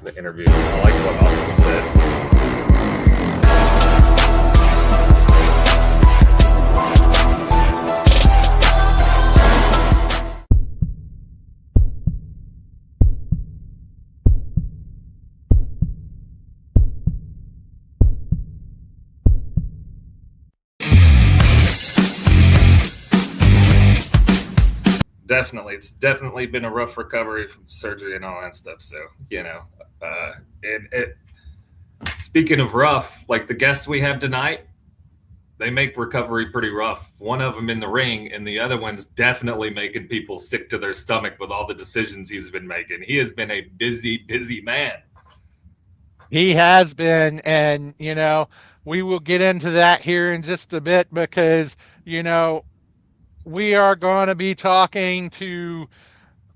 the interview. I like what Austin said. Definitely, it's definitely been a rough recovery from surgery and all that stuff. So and it. Speaking of rough, like the guests we have tonight, they make recovery pretty rough. One of them in the ring, and the other one's definitely making people sick to their stomach with all the decisions he's been making. He has been a busy, busy man. He has been, and we will get into that here in just a bit because we are going to be talking to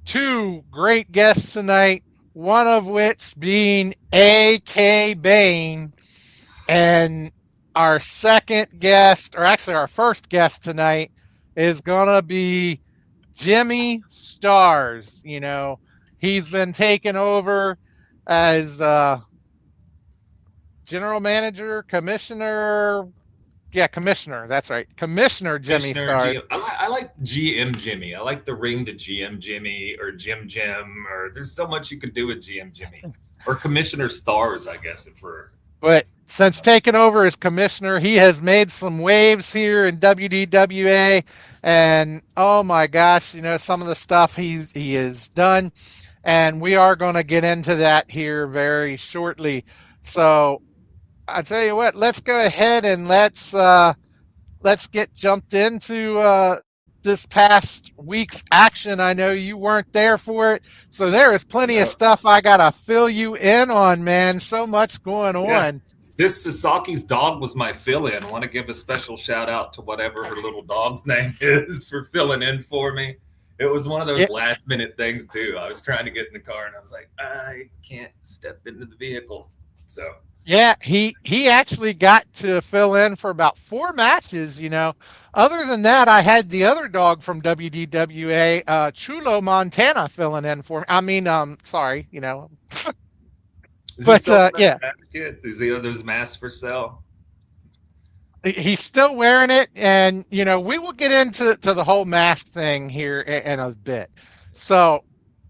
two great guests tonight, one of which being A.K. Bain, and our second guest, or actually our first guest tonight, is going to be Jimmy Starz. He's been taken over as general manager, commissioner. Yeah, commissioner. That's right. Commissioner Jimmy Starz. I like GM Jimmy. I like the ring to GM Jimmy or Jim, or there's so much you could do with GM Jimmy or Commissioner Starz, I guess, if we're. But since taking over as commissioner, he has made some waves here in WDWA, and oh my gosh, some of the stuff he has done, and we are going to get into that here very shortly. So I tell you what, let's go ahead and let's get jumped into this past week's action. I know you weren't there for it, so there is plenty of stuff I gotta fill you in on, man. So much going on. Yeah. This Sasaki's dog was my fill-in. I want to give a special shout out to whatever her little dog's name is for filling in for me. It was one of those last minute things too. I was trying to get in the car and I was like, I can't step into the vehicle. So yeah, he actually got to fill in for about 4 matches, Other than that, I had the other dog from WDWA, Chulo Montana, filling in for me. I mean, sorry, But yeah. Mask kit? Is those masks for sale? He's still wearing it, and we will get into the whole mask thing here in a bit. So,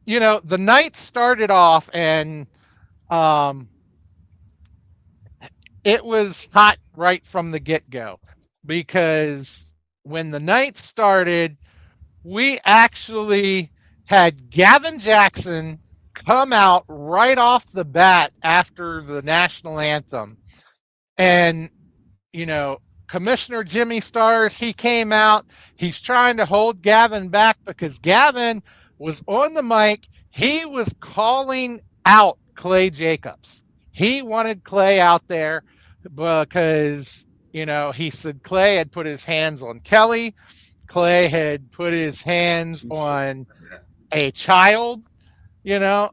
the night started off, and it was hot right from the get-go, because when the night started, we actually had Gavin Jackson come out right off the bat after the national anthem. And, Commissioner Jimmy Starz, he came out. He's trying to hold Gavin back because Gavin was on the mic. He was calling out Clay Jacobs. He wanted Clay out there because, he said Clay had put his hands on Kelly. Clay had put his hands on a child, so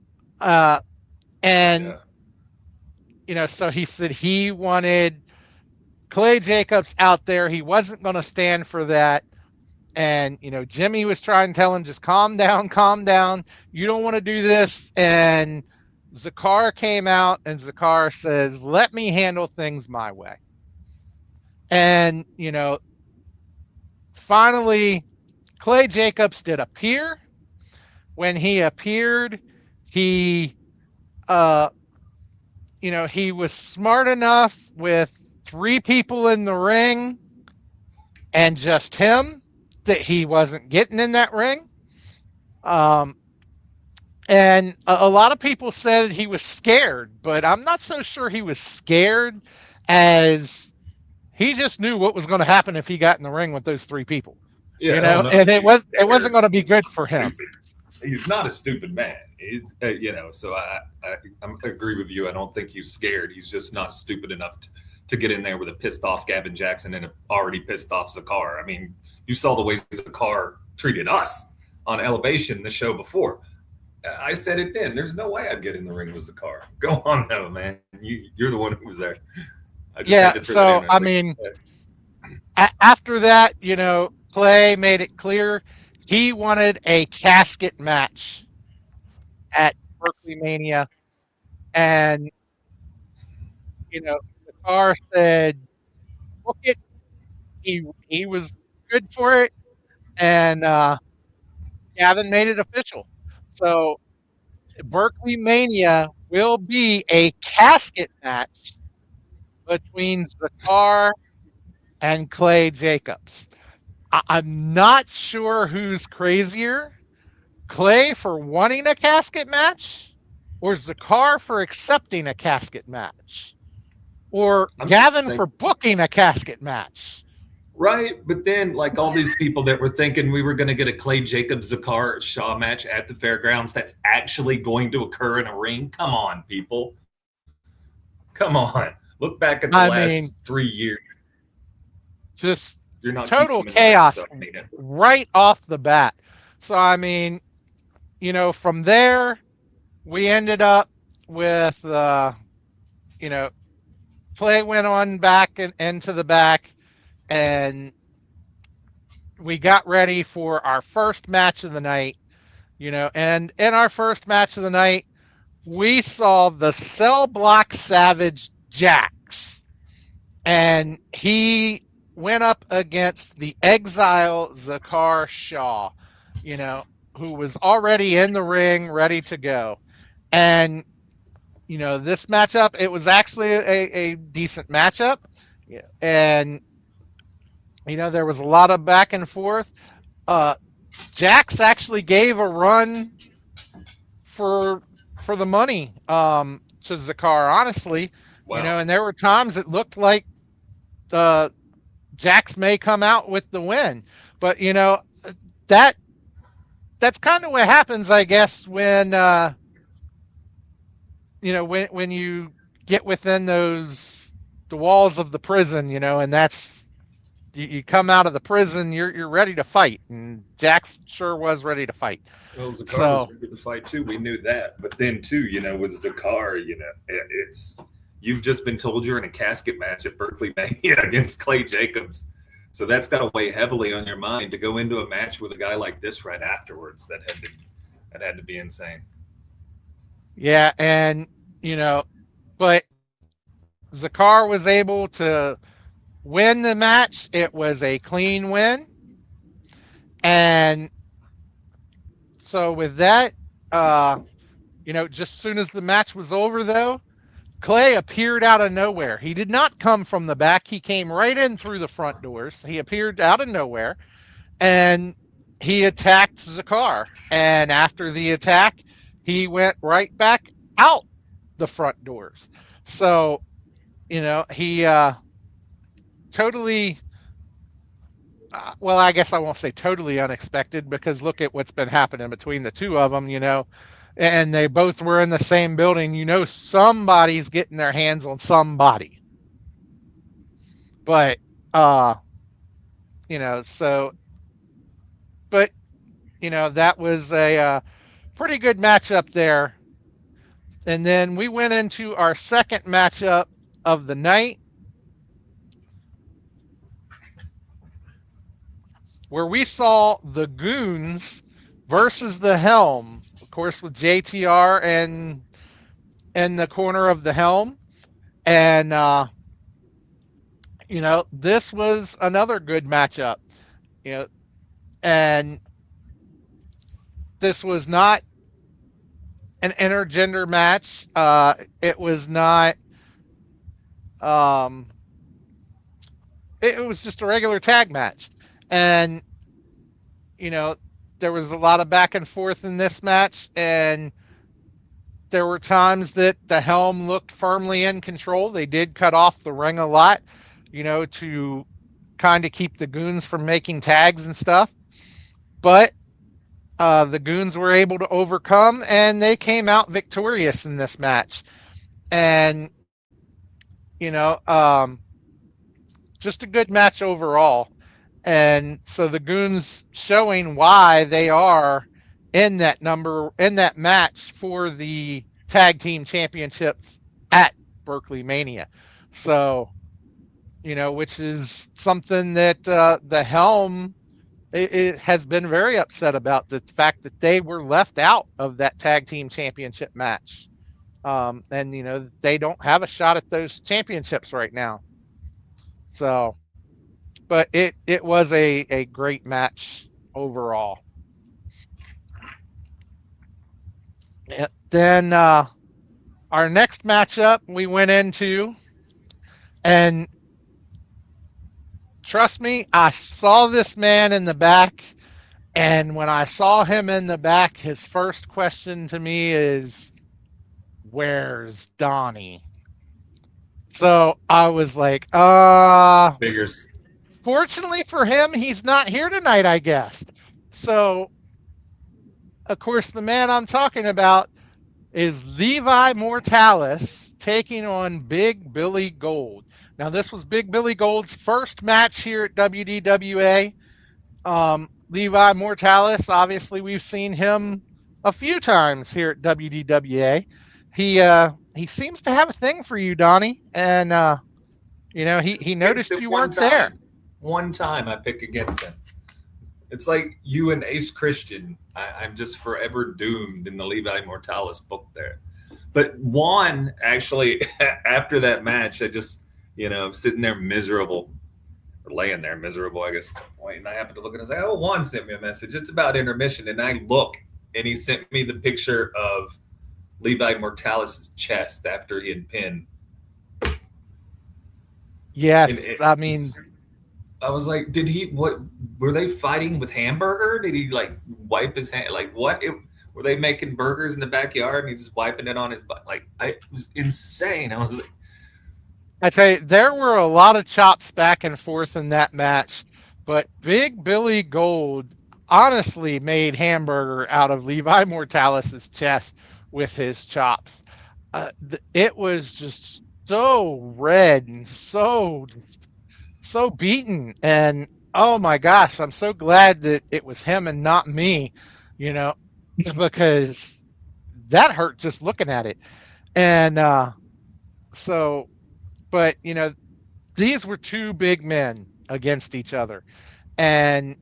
he said he wanted Clay Jacobs out there. He wasn't going to stand for that. And, Jimmy was trying to tell him, just calm down. You don't want to do this. And Zakar came out, and Zakar says, let me handle things my way. And, finally, Clay Jacobs did appear. When he appeared, he was smart enough with 3 people in the ring and just him that he wasn't getting in that ring. And a lot of people said he was scared, but I'm not so sure he was scared, as he just knew what was going to happen if he got in the ring with those 3 people. Yeah, and it wasn't going to be good for him. He's not a stupid man. So I agree with you. I don't think he's scared. He's just not stupid enough to get in there with a pissed off Gavin Jackson and a already pissed off Zakar. I mean, you saw the way Zakar treated us on Elevation the show before. I said it then. There's no way I'd get in the ring with Zakar. Go on, no, man. You're the one who was there. So I mean, after that, Clay made it clear he wanted a casket match at Berkeley Mania, And, the car said, book it. He was good for it. And Gavin made it official. So Berkeley Mania will be a casket match between Zakar and Clay Jacobs. I'm not sure who's crazier, Clay for wanting a casket match or Zakar for accepting a casket match or Gavin for booking a casket match. Right, but then like all these people that were thinking we were going to get a Clay Jacobs Zakar Shaw match at the fairgrounds that's actually going to occur in a ring. Come on, people. Come on. Look back at the last 3 years. Just you're not total chaos right off the bat. So I mean, from there we ended up with Clay went on back and into the back. And we got ready for our first match of the night, and in our first match of the night, we saw the Cell Block Savage Jax. And he went up against the Exile Zakar Shaw, who was already in the ring, ready to go. And, this matchup, it was actually a decent matchup. And there was a lot of back and forth. Jax actually gave a run for the money to Zakar, honestly. Wow. And there were times it looked like Jax may come out with the win. But that's kind of what happens, I guess, when when you get within the walls of the prison, and that's. You come out of the prison, you're ready to fight, and Jax sure was ready to fight. Well, Zakar was ready to fight too. We knew that, but then too, with Zakar, it's you've just been told you're in a casket match at Berkeley Mania against Clay Jacobs, so that's got to weigh heavily on your mind to go into a match with a guy like this right afterwards. That had to be insane. Yeah, and but Zakar was able to win the match. It was a clean win. And so with that, just as soon as the match was over, though, Clay appeared out of nowhere. He did not come from the back. He came right in through the front doors. He appeared out of nowhere, and he attacked Zakar. And after the attack, he went right back out the front doors. So, he totally, well, I guess I won't say totally unexpected, because look at what's been happening between the two of them, and they both were in the same building. Somebody's getting their hands on somebody. But, that was a pretty good matchup there. And then we went into our second matchup of the night, where we saw the Goons versus the Helm, of course, with JTR and in the corner of the Helm. And, this was another good matchup, and this was not an intergender match. It was not, it was just a regular tag match. And, there was a lot of back and forth in this match, and there were times that the Helm looked firmly in control. They did cut off the ring a lot, to kind of keep the Goons from making tags and stuff. But the Goons were able to overcome, and they came out victorious in this match. And, just a good match overall. And so the Goons showing why they are in that match for the tag team championships at Berkeley Mania. So, which is something that the Helm it has been very upset about, the fact that they were left out of that tag team championship match And they don't have a shot at those championships right now. So, but it was a great match overall. Then our next matchup we went into, and trust me, I saw this man in the back, and when I saw him in the back, his first question to me is, "Where's Donnie?" So I was like, Figures. fortunately for him, he's not here tonight, I guess. So, of course, the man I'm talking about is Levi Mortalis taking on Big Billy Gold. Now, this was Big Billy Gold's first match here at WDWA. Levi Mortalis, obviously, we've seen him a few times here at WDWA. He seems to have a thing for you, Donnie, and he Against noticed him you one weren't there. time. One time I pick against him. It's like you and Ace Christian. I'm just forever doomed in the Levi Mortalis book there. But Juan actually, after that match, I just, I'm sitting there miserable, or laying there miserable, I guess, at that point. And I happened to look at it and say, oh, Juan sent me a message. It's about intermission. And I look, and he sent me the picture of Levi Mortalis' chest after he had pinned. Yes, I mean, I was like, what, were they fighting with hamburger? Did he like wipe his hand? Like, were they making burgers in the backyard and he's just wiping it on his butt? Like, it was insane. I was like, I tell you, there were a lot of chops back and forth in that match, but Big Billy Gold honestly made hamburger out of Levi Mortalis's chest with his chops. It was just so red and so beaten, and oh my gosh, I'm so glad that it was him and not me, you know, because that hurt just looking at it. And so, but these were two big men against each other, and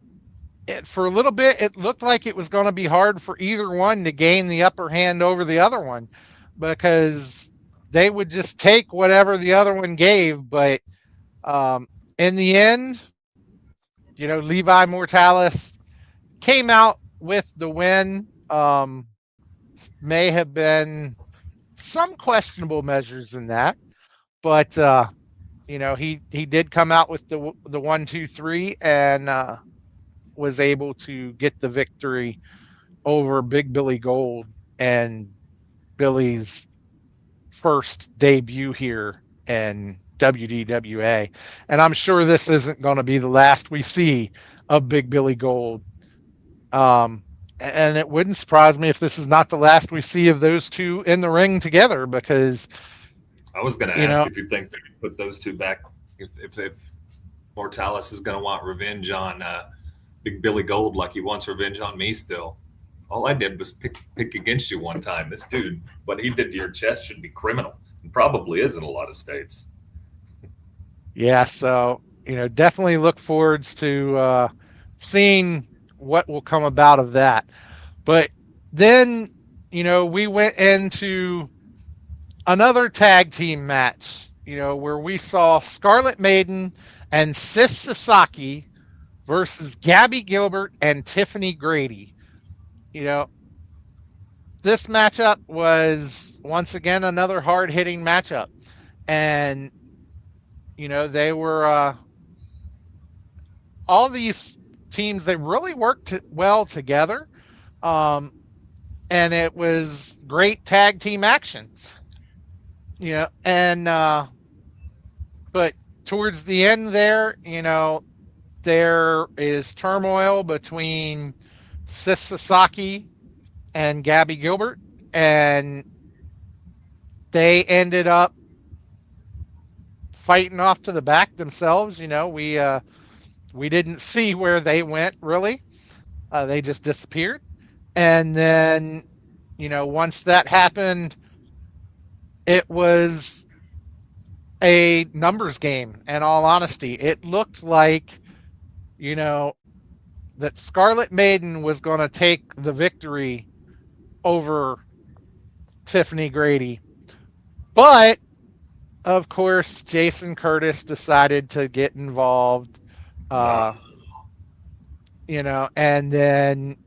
for a little bit, it looked like it was going to be hard for either one to gain the upper hand over the other one, because they would just take whatever the other one gave. But in the end, Levi Mortalis came out with the win. May have been some questionable measures in that, but he did come out with the 1, 2, 3, and was able to get the victory over Big Billy Gold, and Billy's first debut here in WDWA. And I'm sure this isn't going to be the last we see of Big Billy Gold. And it wouldn't surprise me if this is not the last we see of those two in the ring together, because I was going to ask if you think they could put those two back, if Mortalis is going to want revenge on Big Billy Gold like he wants revenge on me still. All I did was pick against you one time. This dude, what he did to your chest should be criminal, and probably is in a lot of states. Yeah, so definitely look forwards to seeing what will come about of that. But then we went into another tag team match, where we saw Scarlet Maiden and Sis Sasaki versus Gabby Gilbert and Tiffany Grady. This matchup was once again another hard-hitting matchup, and they were all these teams, they really worked well together, and it was great tag team action. And but towards the end there, there is turmoil between Sis Sasaki and Gabby Gilbert, and they ended up fighting off to the back themselves. We didn't see where they went really. They just disappeared. And then, once that happened, it was a numbers game. In all honesty, it looked like, that Scarlet Maiden was going to take the victory over Tiffany Grady. But of course, Jason Curtis decided to get involved. No. And then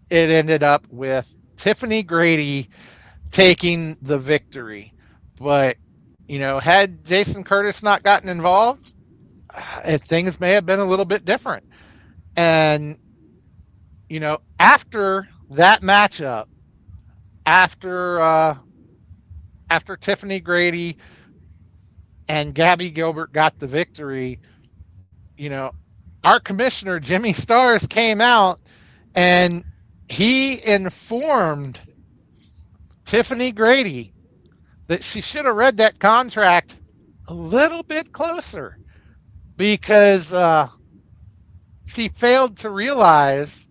it ended up with Tiffany Grady taking the victory. But, had Jason Curtis not gotten involved, things may have been a little bit different. And, after that matchup, after Tiffany Grady and Gabby Gilbert got the victory, our commissioner, Jimmy Starz, came out and he informed Tiffany Grady that she should have read that contract a little bit closer because she failed to realize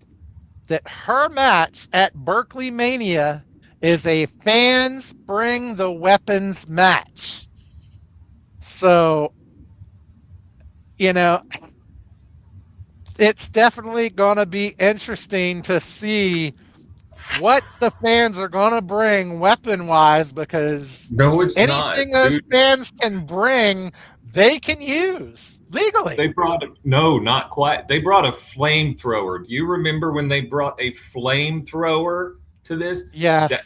that her match at Berkeley Mania is a fans bring the weapons match. So, it's definitely going to be interesting to see what the fans are going to bring weapon wise, because No, it's not, anything those dude. fans can bring, they can use legally. They brought no, not quite. They brought a flamethrower. Do you remember when they brought a flamethrower to this? Yes. That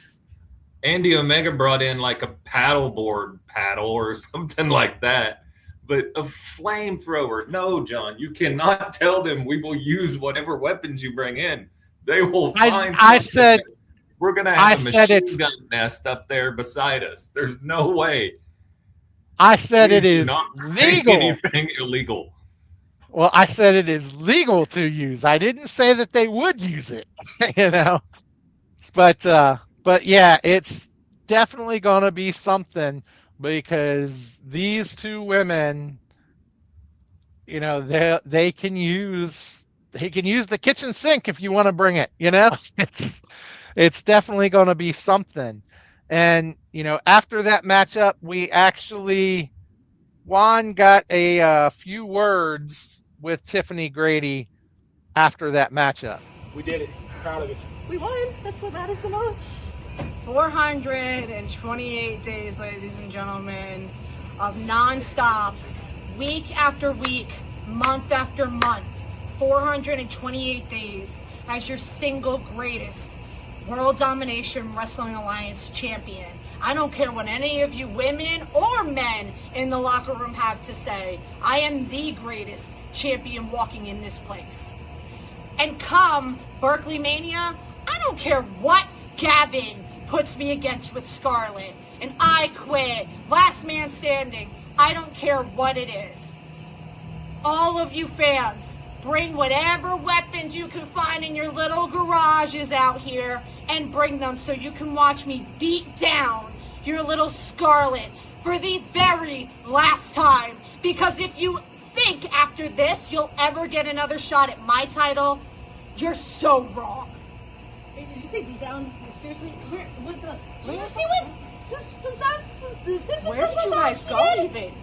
Andy Omega brought in like a paddleboard paddle or something like that. But a flamethrower, no, John, you cannot tell them we will use whatever weapons you bring in. They will find. I said we're gonna have a said machine gun nest up there beside us. There's no way. I said Please it do is not legal. anything illegal. Well, I said it is legal to use. I didn't say that they would use it, But yeah, it's definitely going to be something, because these two women, they can use the kitchen sink if you want to bring it. It's definitely going to be something. And after that matchup, we actually Juan got a few words with Tiffany Grady after that matchup. We did it. Proud of it. We won. That's what matters the most. 428 days, ladies and gentlemen, of nonstop, week after week, month after month, 428 days as your single greatest World Domination Wrestling Alliance champion. I don't care what any of you women or men in the locker room have to say. I am the greatest champion walking in this place. And come Berkeley Mania, I don't care what Gavin puts me against with Scarlett, and I quit, last man standing. I don't care what it is. All of you fans, bring whatever weapons you can find in your little garages out here and bring them so you can watch me beat down your little Scarlett for the very last time. Because if you think after this you'll ever get another shot at my title, you're so wrong. Wait, did you say beat down? Seriously? What the? Did you see what? Where did you guys go even?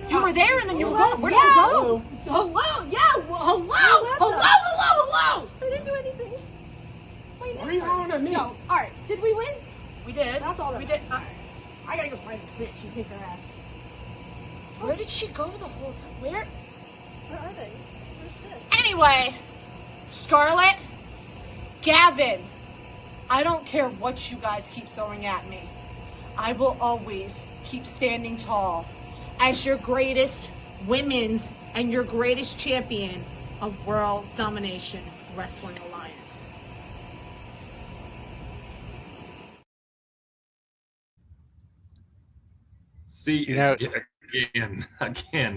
You were there and then you were gone. Where did you go? Hello? Yeah, well, hello! I didn't do anything. Wait, What are you hollering at me? No, alright, did we win? We did. That's all that we did. I gotta go find this bitch. She kicked her ass. Where did she go the whole time? Where are they? Where's sis? Anyway, Scarlett, Gavin, I don't care what you guys keep throwing at me. I will always keep standing tall as your greatest women's and your greatest champion of World Domination Wrestling Alliance. See, again,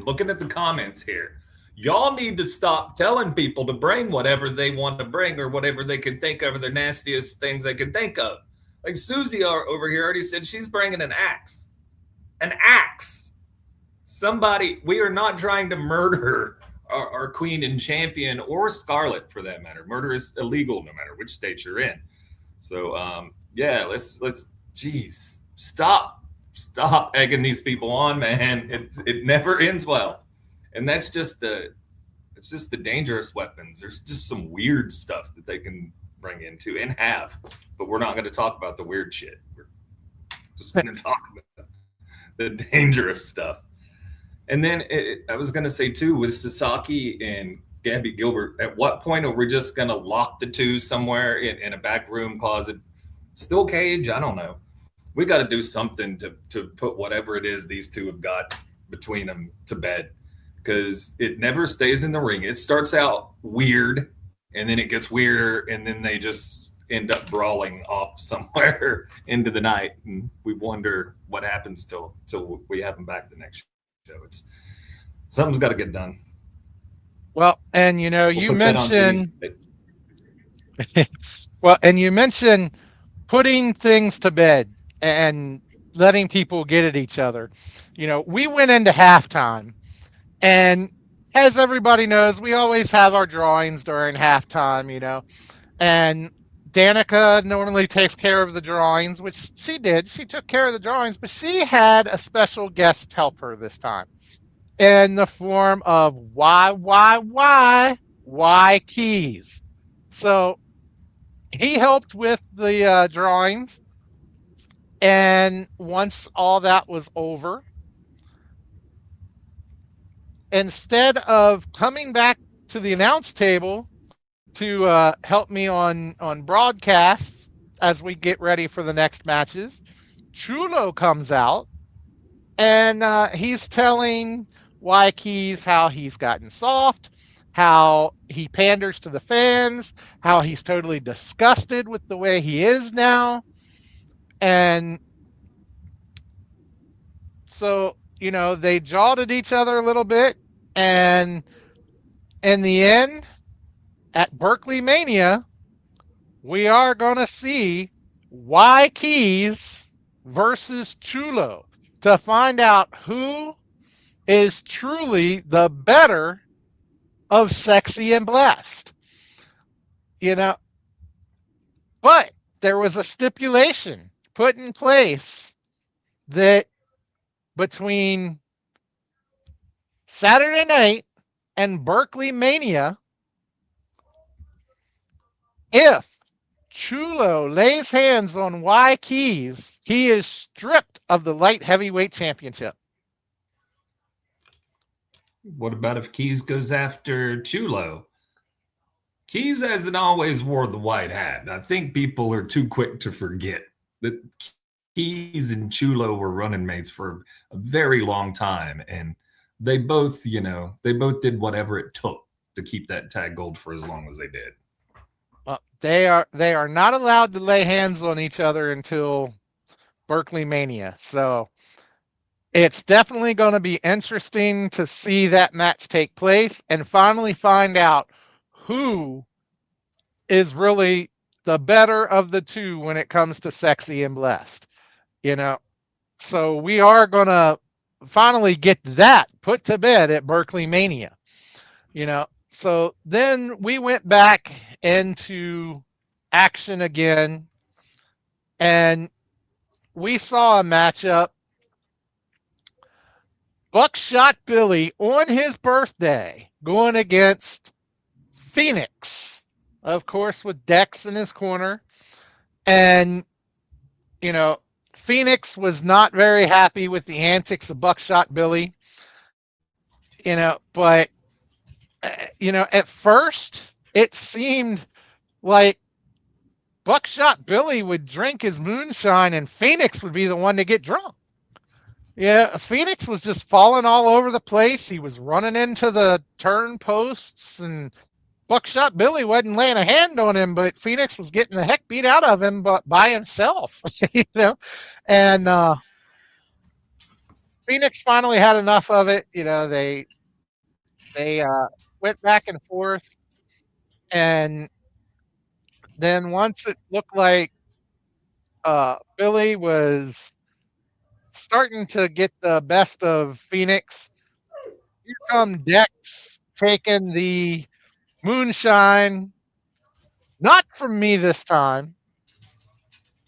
looking at the comments here, y'all need to stop telling people to bring whatever they want to bring or whatever they can think of, or the nastiest things they can think of. Like Susie over here already said she's bringing an axe. An axe. Somebody, we are not trying to murder our queen and champion, or Scarlett for that matter. Murder is illegal no matter which state you're in. So, yeah, let's, geez, stop egging these people on, man. It never ends well. And that's just it's just the dangerous weapons. There's just some weird stuff that they can bring into and have, but we're not going to talk about the weird shit. We're Just going to talk about the dangerous stuff. And then I was going to say too, with Sasaki and Gabby Gilbert, at what point are we just going to lock the two somewhere in a back room closet? Still cage? I don't know. We got to do something to put whatever it is these two have got between them to bed, because it never stays in the ring. It starts out weird, and then it gets weirder, and then they just end up brawling off somewhere into the night, and we wonder what happens till we have them back the next show. It's something's got to get done. Well, and you know, We'll put that on Jimmy's plate. well, and you mentioned putting things to bed and letting people get at each other. You know, we went into halftime, and as everybody knows, we always have our drawings during halftime, you know, and Danica normally takes care of the drawings, which she did. She took care of the drawings, but she had a special guest help her this time in the form of why Keys. So he helped with the drawings, and once all that was over, instead of coming back to the announce table to help me on broadcasts as we get ready for the next matches, Chulo comes out, and he's telling Y Keys how he's gotten soft, how he panders to the fans, how he's totally disgusted with the way he is now. And so, you know, they jawed at each other a little bit, and in the end, at Berkeley Mania, we are going to see Y Keys versus Chulo to find out who is truly the better of Sexy and Blessed. You know, but there was a stipulation put in place that between Saturday night and Berkeley Mania, if Chulo lays hands on Y Keys, he is stripped of the light heavyweight championship. What about if Keys goes after Chulo? Keys hasn't always wore the white hat. I think people are too quick to forget that Keys and Chulo were running mates for a very long time, and they both did whatever it took to keep that tag gold for as long as they did. They are not allowed to lay hands on each other until Berkeley Mania. So it's definitely going to be interesting to see that match take place and finally find out who is really the better of the two when it comes to Sexy and Blessed. You know, so we are going to finally get that put to bed at Berkeley Mania. You know, so then we went back into action again, and we saw a matchup. Buckshot Billy on his birthday going against Phoenix, of course, with Dex in his corner. And, you know, Phoenix was not very happy with the antics of Buckshot Billy, you know, but, you know, at first it seemed like Buckshot Billy would drink his moonshine and Phoenix would be the one to get drunk. Yeah, Phoenix was just falling all over the place. He was running into the turn posts, and Buckshot Billy wasn't laying a hand on him, but Phoenix was getting the heck beat out of him but by himself, you know. And Phoenix finally had enough of it. You know, they went back and forth, and then once it looked like Billy was starting to get the best of Phoenix, here come Dex taking the moonshine, not from me this time,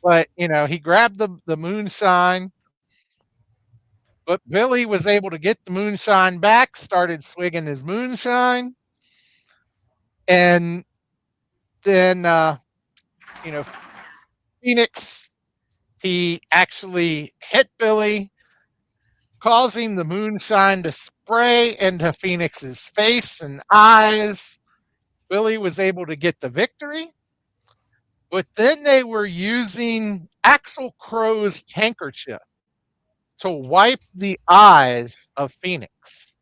but, you know, he grabbed the moonshine, but Billy was able to get the moonshine back, started swigging his moonshine, and then, you know, Phoenix he actually hit Billy, causing the moonshine to spray into Phoenix's face and eyes. Billy was able to get the victory, but then they were using Axel Crow's handkerchief to wipe the eyes of Phoenix.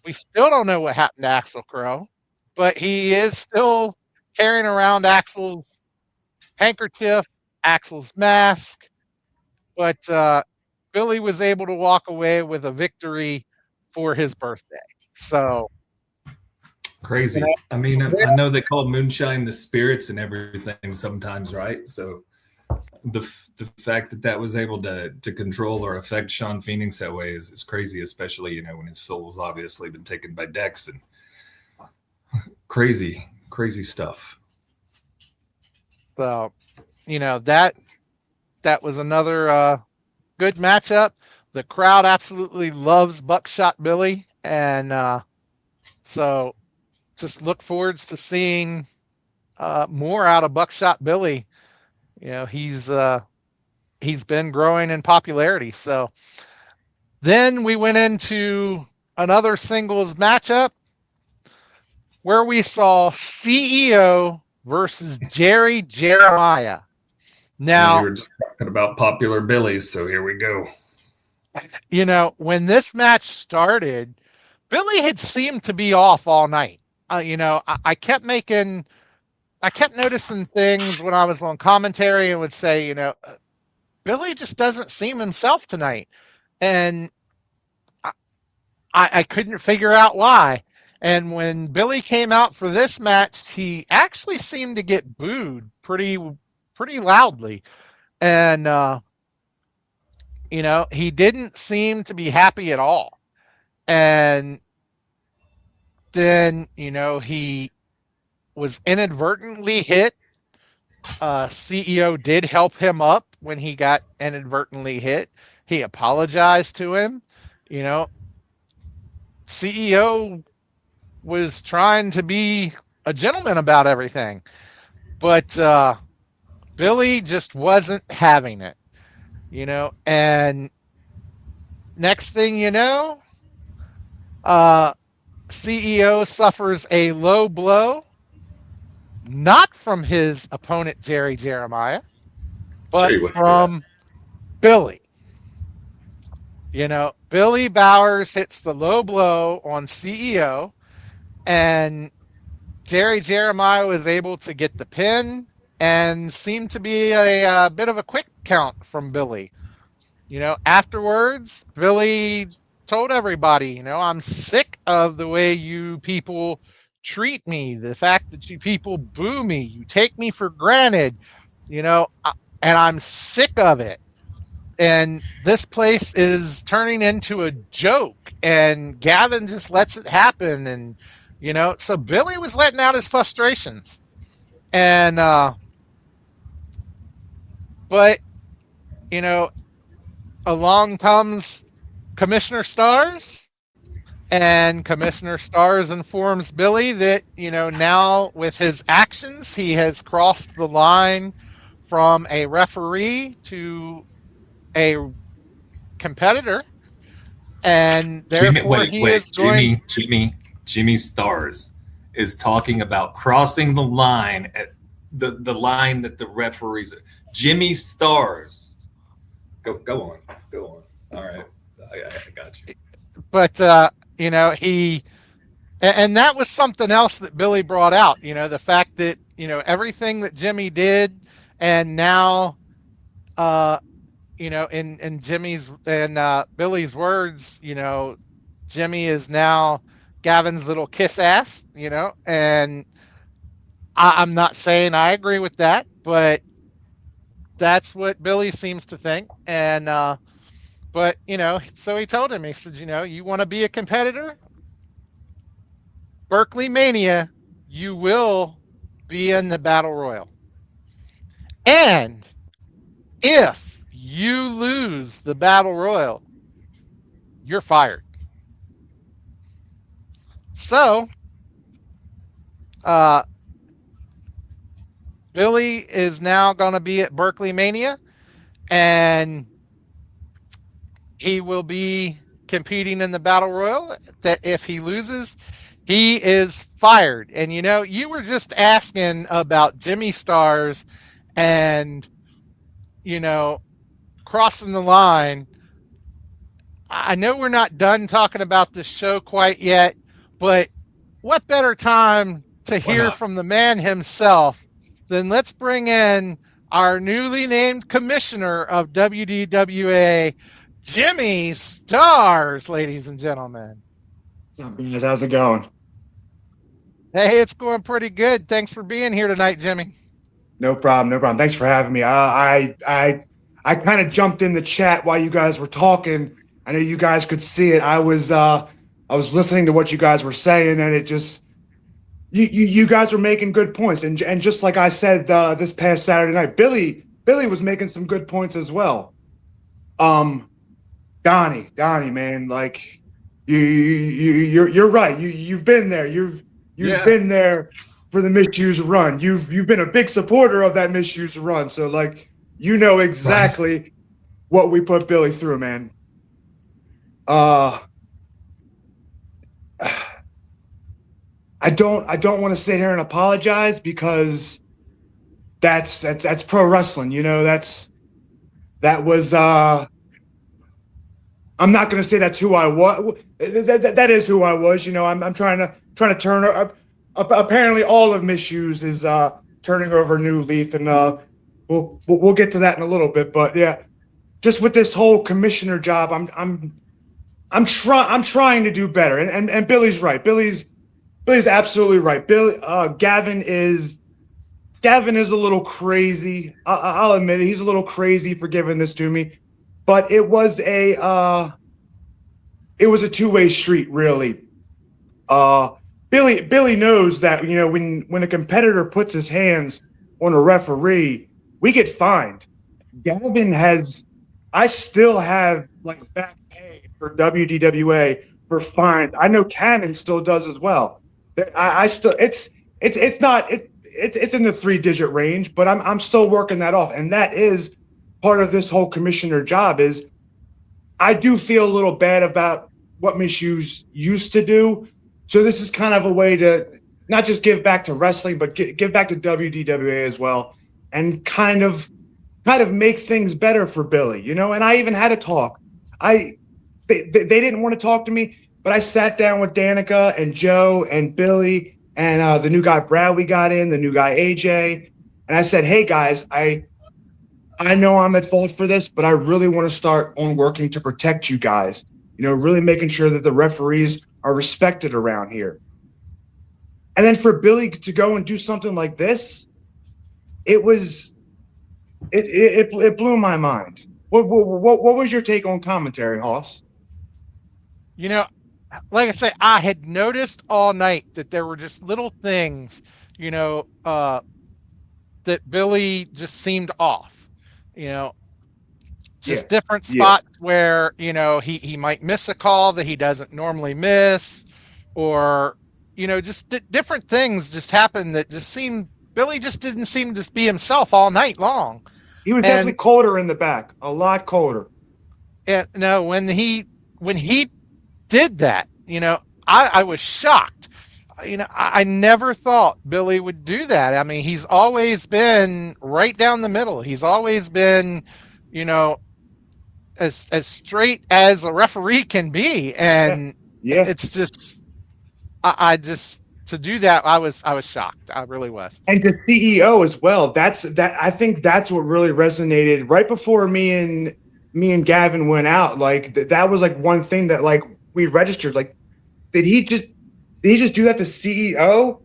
We still don't know what happened to Axel Crow, but he is still carrying around Axel's handkerchief, Axel's mask. But Billy was able to walk away with a victory for his birthday. So Crazy. I mean, I know they call moonshine the spirits and everything sometimes, right? So the fact that was able to control or affect Sean Phoenix that way is crazy, especially, you know, when his soul's obviously been taken by Dex, and crazy stuff. So, you know, that was another good matchup. The crowd absolutely loves Buckshot Billy, and so just look forwards to seeing more out of Buckshot Billy. You know, he's been growing in popularity. So then we went into another singles matchup where we saw CEO versus Jerry Jeremiah. Now, we were just talking about popular Billies, so here we go. You know, when this match started, Billy had seemed to be off all night. You know, I kept noticing things when I was on commentary and would say, you know, Billy just doesn't seem himself tonight. And I couldn't figure out why. And when Billy came out for this match, he actually seemed to get booed pretty loudly. And, you know, he didn't seem to be happy at all. And then, you know, he was inadvertently hit. CEO did help him up when he got inadvertently hit. He apologized to him. You know, CEO was trying to be a gentleman about everything, but Billy just wasn't having it, you know. And next thing you know, CEO suffers a low blow, not from his opponent Jerry Jeremiah, but from Billy. You know, Billy Bowers hits the low blow on CEO, and Jerry Jeremiah was able to get the pin and seemed to be a bit of a quick count from Billy. You know, afterwards, Billy told everybody, you know, I'm sick of the way you people treat me, the fact that you people boo me, you take me for granted, you know, and I'm sick of it. And this place is turning into a joke, and Gavin just lets it happen. And, you know, so Billy was letting out his frustrations. And, but, you know, along comes Commissioner Starz, and Commissioner Starz informs Billy that, you know, now with his actions, he has crossed the line from a referee to a competitor, and therefore Jimmy Starz is talking about crossing the line at the line that the referees are. Jimmy Starz, go on. All right, I got you. But you know, and that was something else that Billy brought out. You know, the fact that, you know, everything that Jimmy did, and now, you know, in Jimmy's and Billy's words, you know, Jimmy is now Gavin's little kiss ass, you know, and I'm not saying I agree with that, but that's what Billy seems to think. And, but, you know, so he told him, he said, you know, you want to be a competitor? Berkeley Mania, you will be in the Battle Royal. And if you lose the Battle Royal, you're fired. So, Billy is now going to be at Berkeley Mania, and he will be competing in the Battle Royal. That if he loses, he is fired. And you were just asking about Jimmy Starz and crossing the line. I know we're not done talking about this show quite yet, but what better time to hear from the man himself than let's bring in our newly named commissioner of WDWA, Jimmy Starz, ladies and gentlemen. What's up, guys? How's it going? Hey, it's going pretty good. Thanks for being here tonight, Jimmy. No problem. No problem. Thanks for having me. I kind of jumped in the chat while you guys were talking. I know you guys could see it. I was listening to what you guys were saying, and it just you guys were making good points. And just like I said this past Saturday night, Billy was making some good points as well. Donnie, man, like you're right. You've been there. You've been there for the misused run. You've been a big supporter of that misused run. So like exactly what we put Billy through, man. I don't want to sit here and apologize because that's pro wrestling. That was I'm not going to say that's who I was. That is who I was. I'm trying to turn up. Apparently, all of Misuse is turning over a new leaf, and we'll get to that in a little bit. But yeah, just with this whole commissioner job, I'm trying to do better. And Billy's right. Billy's absolutely right. Gavin is a little crazy. I'll admit it. He's a little crazy for giving this to me. But it was a two-way street, really. Billy knows that when a competitor puts his hands on a referee, we get fined. I still have like back pay for WDWA for fines. I know Cannon still does as well. It's in the 3-digit range, but I'm still working that off, and that is part of this whole commissioner job. Is I do feel a little bad about what Misuse used to do. So this is kind of a way to not just give back to wrestling, but give back to WDWA as well, and kind of make things better for Billy, And I even had a talk. They didn't want to talk to me, but I sat down with Danica and Joe and Billy and the new guy Brad we got in, the new guy AJ, and I said, "Hey guys, I know I'm at fault for this, but I really want to start on working to protect you guys. Really making sure that the referees are respected around here." And then for Billy to go and do something like this, it blew my mind. What was your take on commentary, Hoss? Like I say, I had noticed all night that there were just little things, that Billy just seemed off. Different spots where he might miss a call that he doesn't normally miss, or just different things just happened that just seemed Billy just didn't seem to be himself all night long. He was definitely colder in the back, a lot colder. And no, when he did that, I was shocked. I never thought Billy would do that. I mean, he's always been right down the middle. He's always been, as straight as a referee can be. And it's just, I just, to do that, I was shocked. I really was. And the CEO as well. I think that's what really resonated right before me and Gavin went out. Like that was like one thing that like we registered. Like, did he just do that to CEO?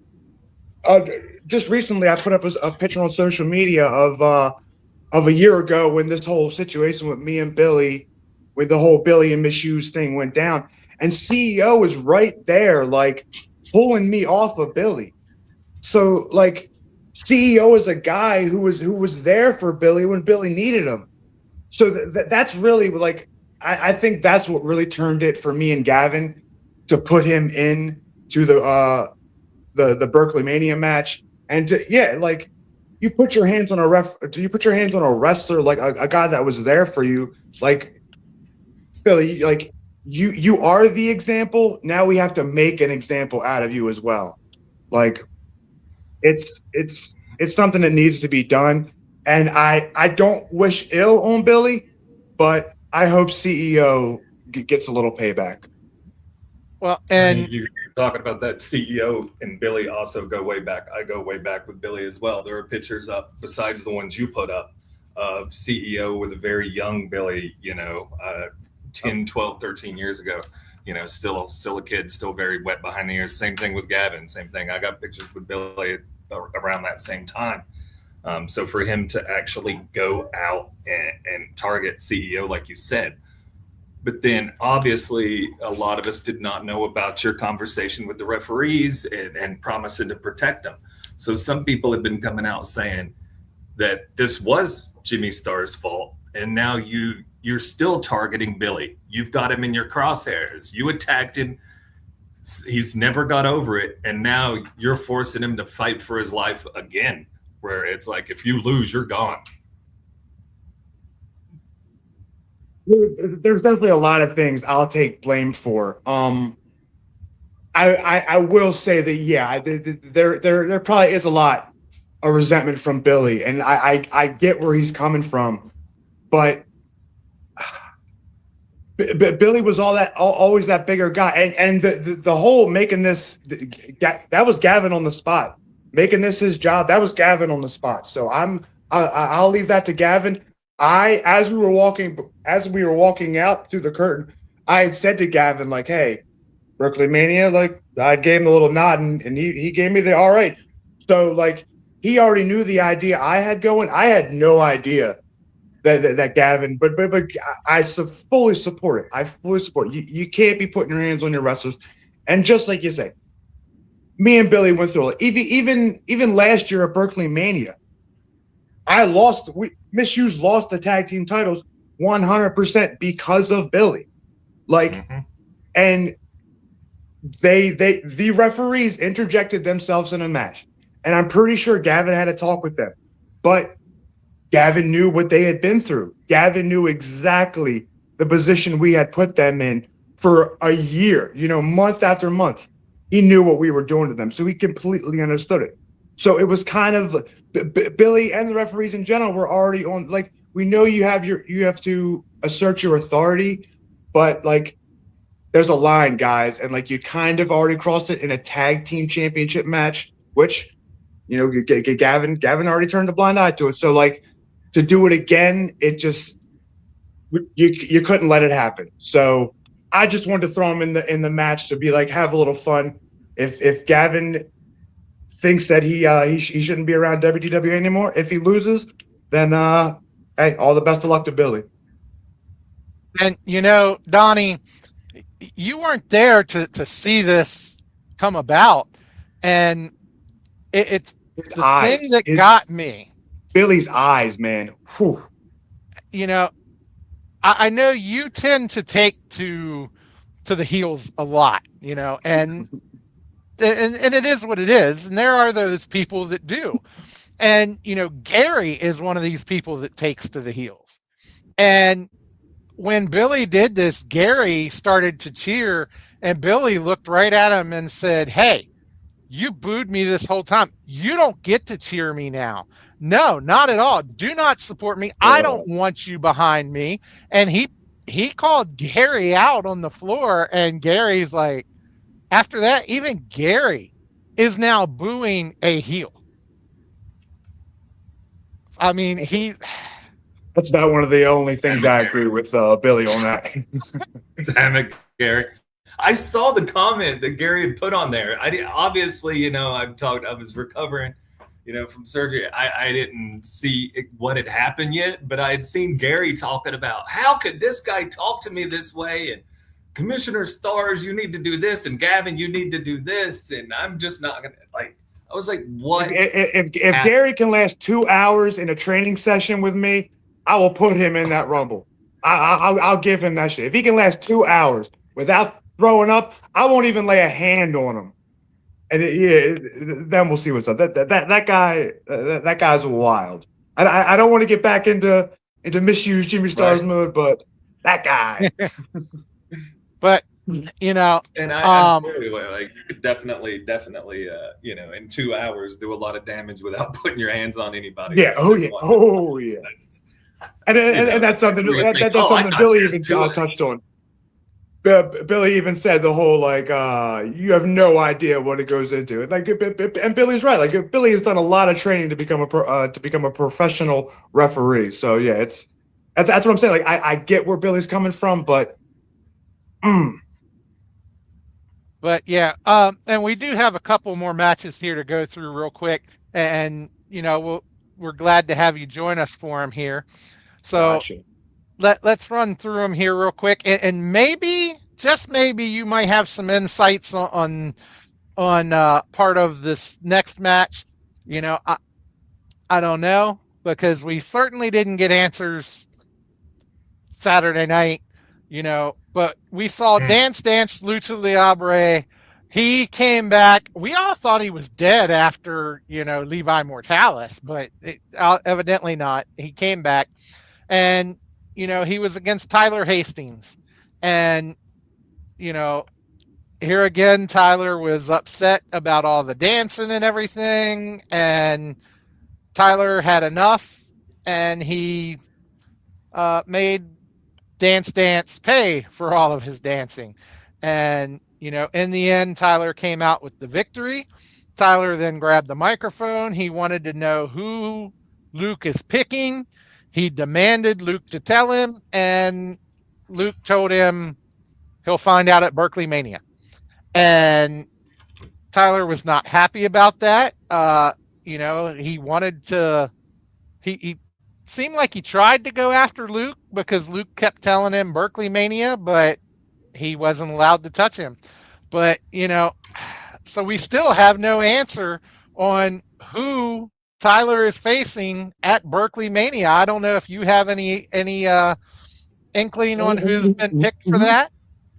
Just recently, I put up a picture on social media of a year ago when this whole situation with me and Billy, with the whole Billy and Misuse thing went down, and CEO was right there, like pulling me off of Billy. So like CEO is a guy who was there for Billy when Billy needed him. So that's really like I think that's what really turned it for me and Gavin to put him in to the Berkeley Mania match. And you put your hands on a you put your hands on a wrestler, like a guy that was there for you, like Billy, like you are the example. Now we have to make an example out of you as well. Like it's something that needs to be done. And I don't wish ill on Billy, but I hope CEO gets a little payback. Well, and you're talking about that CEO and Billy also go way back. I go way back with Billy as well. There are pictures up besides the ones you put up of CEO with a very young Billy, 10, 12, 13 years ago, still a kid, still very wet behind the ears. Same thing with Gavin. Same thing. I got pictures with Billy around that same time. So for him to actually go out and target CEO, like you said, but then obviously a lot of us did not know about your conversation with the referees and promising to protect them. So some people have been coming out saying that this was Jimmy Starr's fault. And now you're still targeting Billy. You've got him in your crosshairs. You attacked him. He's never got over it. And now you're forcing him to fight for his life again, where it's like, if you lose, you're gone. There's definitely a lot of things I'll take blame for. I will say that, yeah, there probably is a lot of resentment from Billy, and I get where he's coming from, but Billy was always that bigger guy, and the whole making this, that was Gavin on the spot, making this his job. That was Gavin on the spot. So I'll leave that to Gavin. As we were walking out through the curtain, I had said to Gavin, like, hey, Berkeley Mania, like, I gave him a little nod, and he gave me the all right. So, like, he already knew the idea I had going. I had no idea that Gavin, but I fully support it. I fully support it. You can't be putting your hands on your wrestlers. And just like you say, me and Billy went through it. Even last year at Berkeley Mania, Miss Hughes lost the tag team titles 100% because of Billy. Like, and the referees interjected themselves in a match. And I'm pretty sure Gavin had a talk with them. But Gavin knew what they had been through. Gavin knew exactly the position we had put them in for a year, month after month. He knew what we were doing to them. So he completely understood it. So it was kind of Billy and the referees in general were already on, like, we know you have to assert your authority, but like there's a line, guys, and like you kind of already crossed it in a tag team championship match, which Gavin already turned a blind eye to it. So like to do it again, it just you couldn't let it happen. So I just wanted to throw him in the match to be like, have a little fun. If Gavin thinks that he shouldn't be around WDWA anymore, if he loses, then hey, all the best of luck to Billy. And Donnie, you weren't there to see this come about, and it's His the eyes, thing that got me. Billy's eyes, man. Whew. I know you tend to take to the heels a lot, and it is what it is, and there are those people that do. And Gary is one of these people that takes to the heels. And when Billy did this, Gary started to cheer, and Billy looked right at him and said, hey, you booed me this whole time. You don't get to cheer me now. No, not at all. Do not support me. I don't want you behind me. And he called Gary out on the floor, and Gary's like, after that, even Gary is now booing a heel. I mean, that's about one of the only things I agree with Billy on that. Damn it, Gary. I saw the comment that Gary had put on there. Obviously, I was recovering, from surgery. I didn't see what had happened yet, but I had seen Gary talking about how could this guy talk to me this way, and Commissioner Starz, you need to do this, and Gavin, you need to do this, and I'm just not gonna like. I was like, what? If Gary can last 2 hours in a training session with me, I will put him in that Rumble. I'll give him that shit. If he can last 2 hours without throwing up, I won't even lay a hand on him. And then we'll see what's up. That guy's wild. I don't want to get back into misuse Jimmy Starz mode, but that guy. But you know, And I'm too, like you could definitely, in 2 hours do a lot of damage without putting your hands on anybody. Yeah. Oh yeah. And that's something that's something Billy even touched on. Billy even said the whole like you have no idea what it goes into. And Billy's right. Like Billy has done a lot of training to become a professional referee. So yeah, that's what I'm saying. Like I get where Billy's coming from, but. But yeah, and we do have a couple more matches here to go through real quick, and we're glad to have you join us for them here. So Gotcha. let's run through them here real quick, and maybe, just maybe, you might have some insights on part of this next match. I don't know, because we certainly didn't get answers Saturday night. But we saw Dance Lucha Libre. He came back. We all thought he was dead after, Levi Mortalis, but evidently not. He came back, and, he was against Tyler Hastings. And, here again, Tyler was upset about all the dancing and everything, and Tyler had enough, and he made Dance pay for all of his dancing. And, in the end, Tyler came out with the victory. Tyler then grabbed the microphone. He wanted to know who Luke is picking. He demanded Luke to tell him, and Luke told him he'll find out at Berkeley Mania. And Tyler was not happy about that. He wanted to, he seemed like he tried to go after Luke because Luke kept telling him Berkeley Mania, but he wasn't allowed to touch him. But, so we still have no answer on who Tyler is facing at Berkeley Mania. I don't know if you have any inkling on who's been picked for that.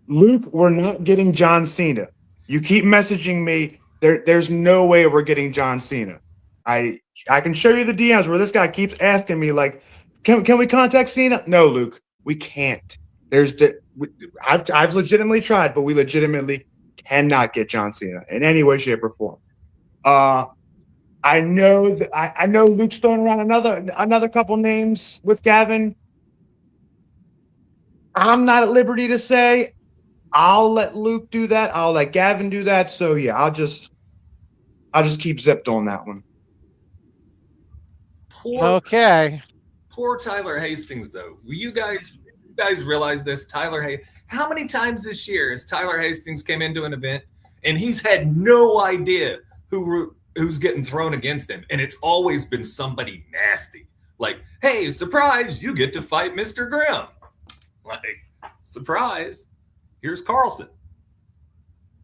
Luke, we're not getting John Cena. You keep messaging me. There's no way we're getting John Cena. I can show you the DMs where this guy keeps asking me, like, can we contact Cena? No, Luke, we can't. I've legitimately tried, but we legitimately cannot get John Cena in any way, shape, or form. I know Luke's throwing around another couple names with Gavin. I'm not at liberty to say. I'll let Luke do that. I'll let Gavin do that. So yeah, I'll just keep zipped on that one. Okay. Poor Tyler Hastings, though. You guys realize this? How many times this year has Tyler Hastings came into an event and he's had no idea who's getting thrown against him, and it's always been somebody nasty. Like, hey, surprise, you get to fight Mr. Grimm. Like, surprise, here's Carlson.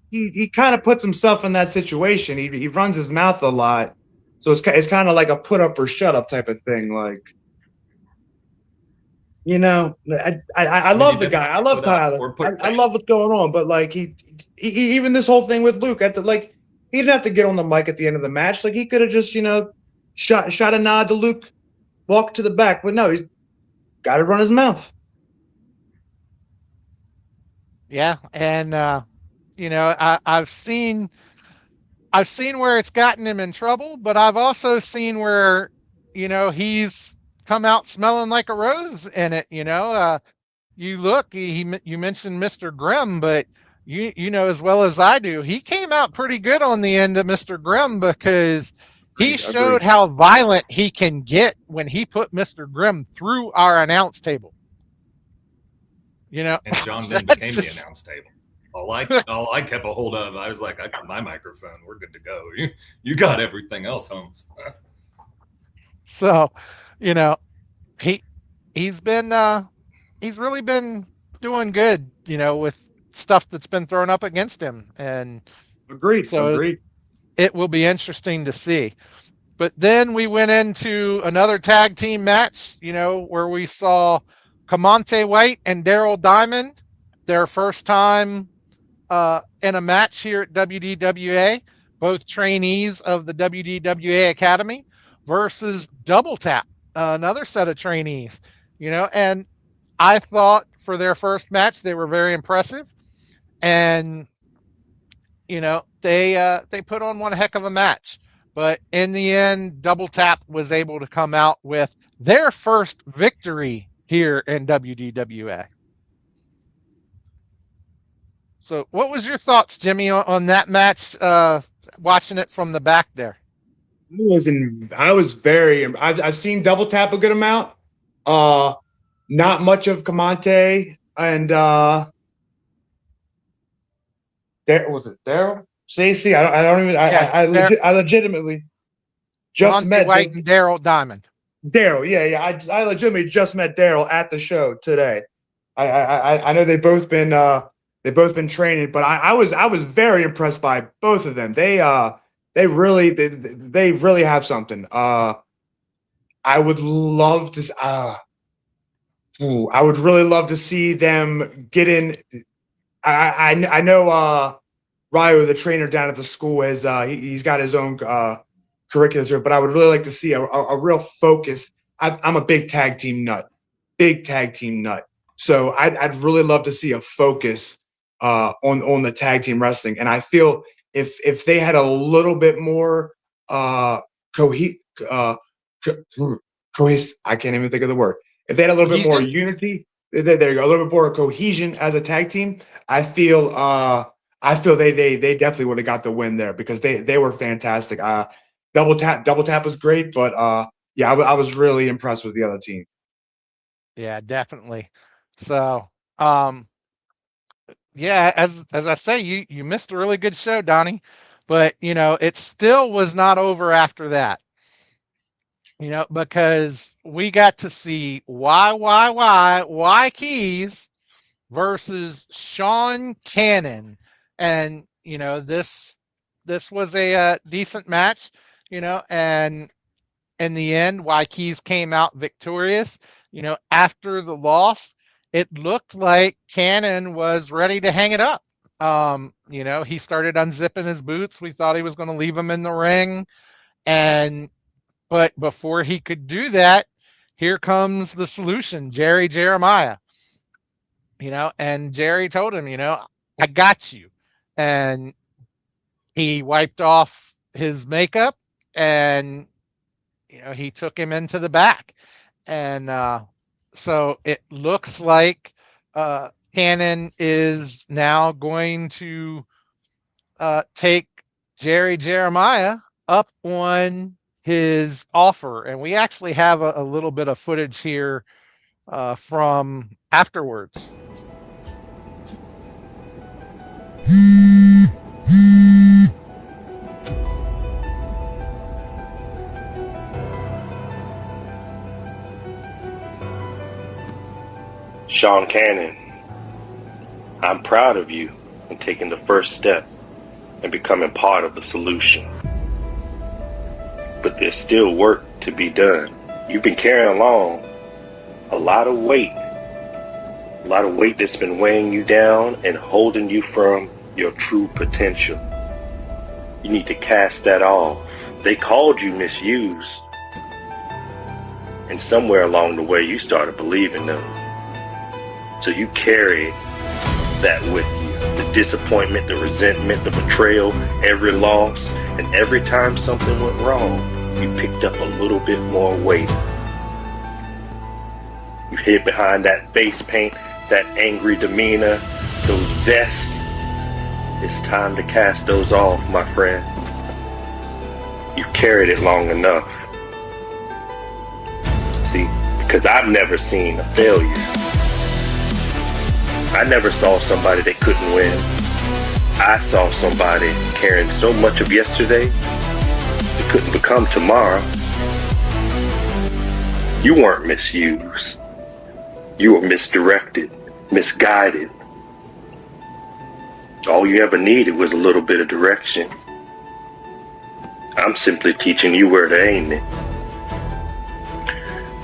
He kind of puts himself in that situation. He runs his mouth a lot. So it's kind of like a put up or shut up type of thing. Like, I love the guy. I love Tyler. I love what's going on. But like he even this whole thing with Luke he didn't have to get on the mic at the end of the match. Like he could have just shot a nod to Luke, walk to the back. But no, he's got to run his mouth. Yeah, and I've seen where it's gotten him in trouble, but I've also seen where, he's come out smelling like a rose in it. You look, you mentioned Mr. Grimm, but you know as well as I do, he came out pretty good on the end of Mr. Grimm because he showed how violent he can get when he put Mr. Grimm through our announce table. And John then became the announce table. All I kept a hold of, I was like, I got my microphone. We're good to go. You got everything else, Holmes. So, he's really been doing good, with stuff that's been thrown up against him. And agreed. It will be interesting to see. But then we went into another tag team match, where we saw Camonte White and Daryl Diamond, their first time in a match here at WDWA. both trainees of the WDWA Academy, versus Double Tap, another set of trainees. And I thought for their first match they were very impressive, and they put on one heck of a match. But in the end, Double Tap was able to come out with their first victory here in WDWA. So what was your thoughts, Jimmy, on that match, watching it from the back there? I've seen Double Tap a good amount. Not much of Kamante, and was it Daryl? Stacey? I legitimately just met White and Daryl Diamond. Daryl, yeah. I legitimately just met Daryl at the show today. I know they've both been training, but I was very impressed by both of them. They really have something. I would love to. I would really love to see them get in. I know Ryo, the trainer down at the school, he's got his own curriculum, but I would really like to see a real focus. I'm a big tag team nut. So I'd really love to see a focus on the tag team wrestling. And I feel if they had a little bit more cohesive, I can't even think of the word. If they had a little bit more unity, there you go, a little bit more cohesion as a tag team, I feel they definitely would have got the win there, because they were fantastic. Double Tap was great, but I was really impressed with the other team. Yeah, definitely. So, as I say, you missed a really good show, Donnie, but it still was not over after that. Because we got to see Y Keys versus Sean Cannon, and this was a decent match, and in the end, Y Keys came out victorious. After the loss, it looked like Cannon was ready to hang it up. He started unzipping his boots. We thought he was going to leave him in the ring, but before he could do that, here comes the solution, Jerry Jeremiah. And Jerry told him, I got you. And he wiped off his makeup, and he took him into the back. And so it looks like Cannon is now going to take Jerry Jeremiah up on his offer. And we actually have a little bit of footage here from afterwards. Sean Cannon, I'm proud of you in taking the first step and becoming part of the solution. But there's still work to be done. You've been carrying along a lot of weight that's been weighing you down and holding you from your true potential. You need to cast that off. They called you misused, and somewhere along the way you started believing them. So you carry that with you. The disappointment, the resentment, the betrayal, every loss, and every time something went wrong, you picked up a little bit more weight. You hid behind that face paint, that angry demeanor, those vests. It's time to cast those off, my friend. You've carried it long enough. See, because I've never seen a failure. I never saw somebody that couldn't win. I saw somebody carrying so much of yesterday it couldn't become tomorrow. You weren't misused. You were misdirected, misguided. All you ever needed was a little bit of direction. I'm simply teaching you where to aim it.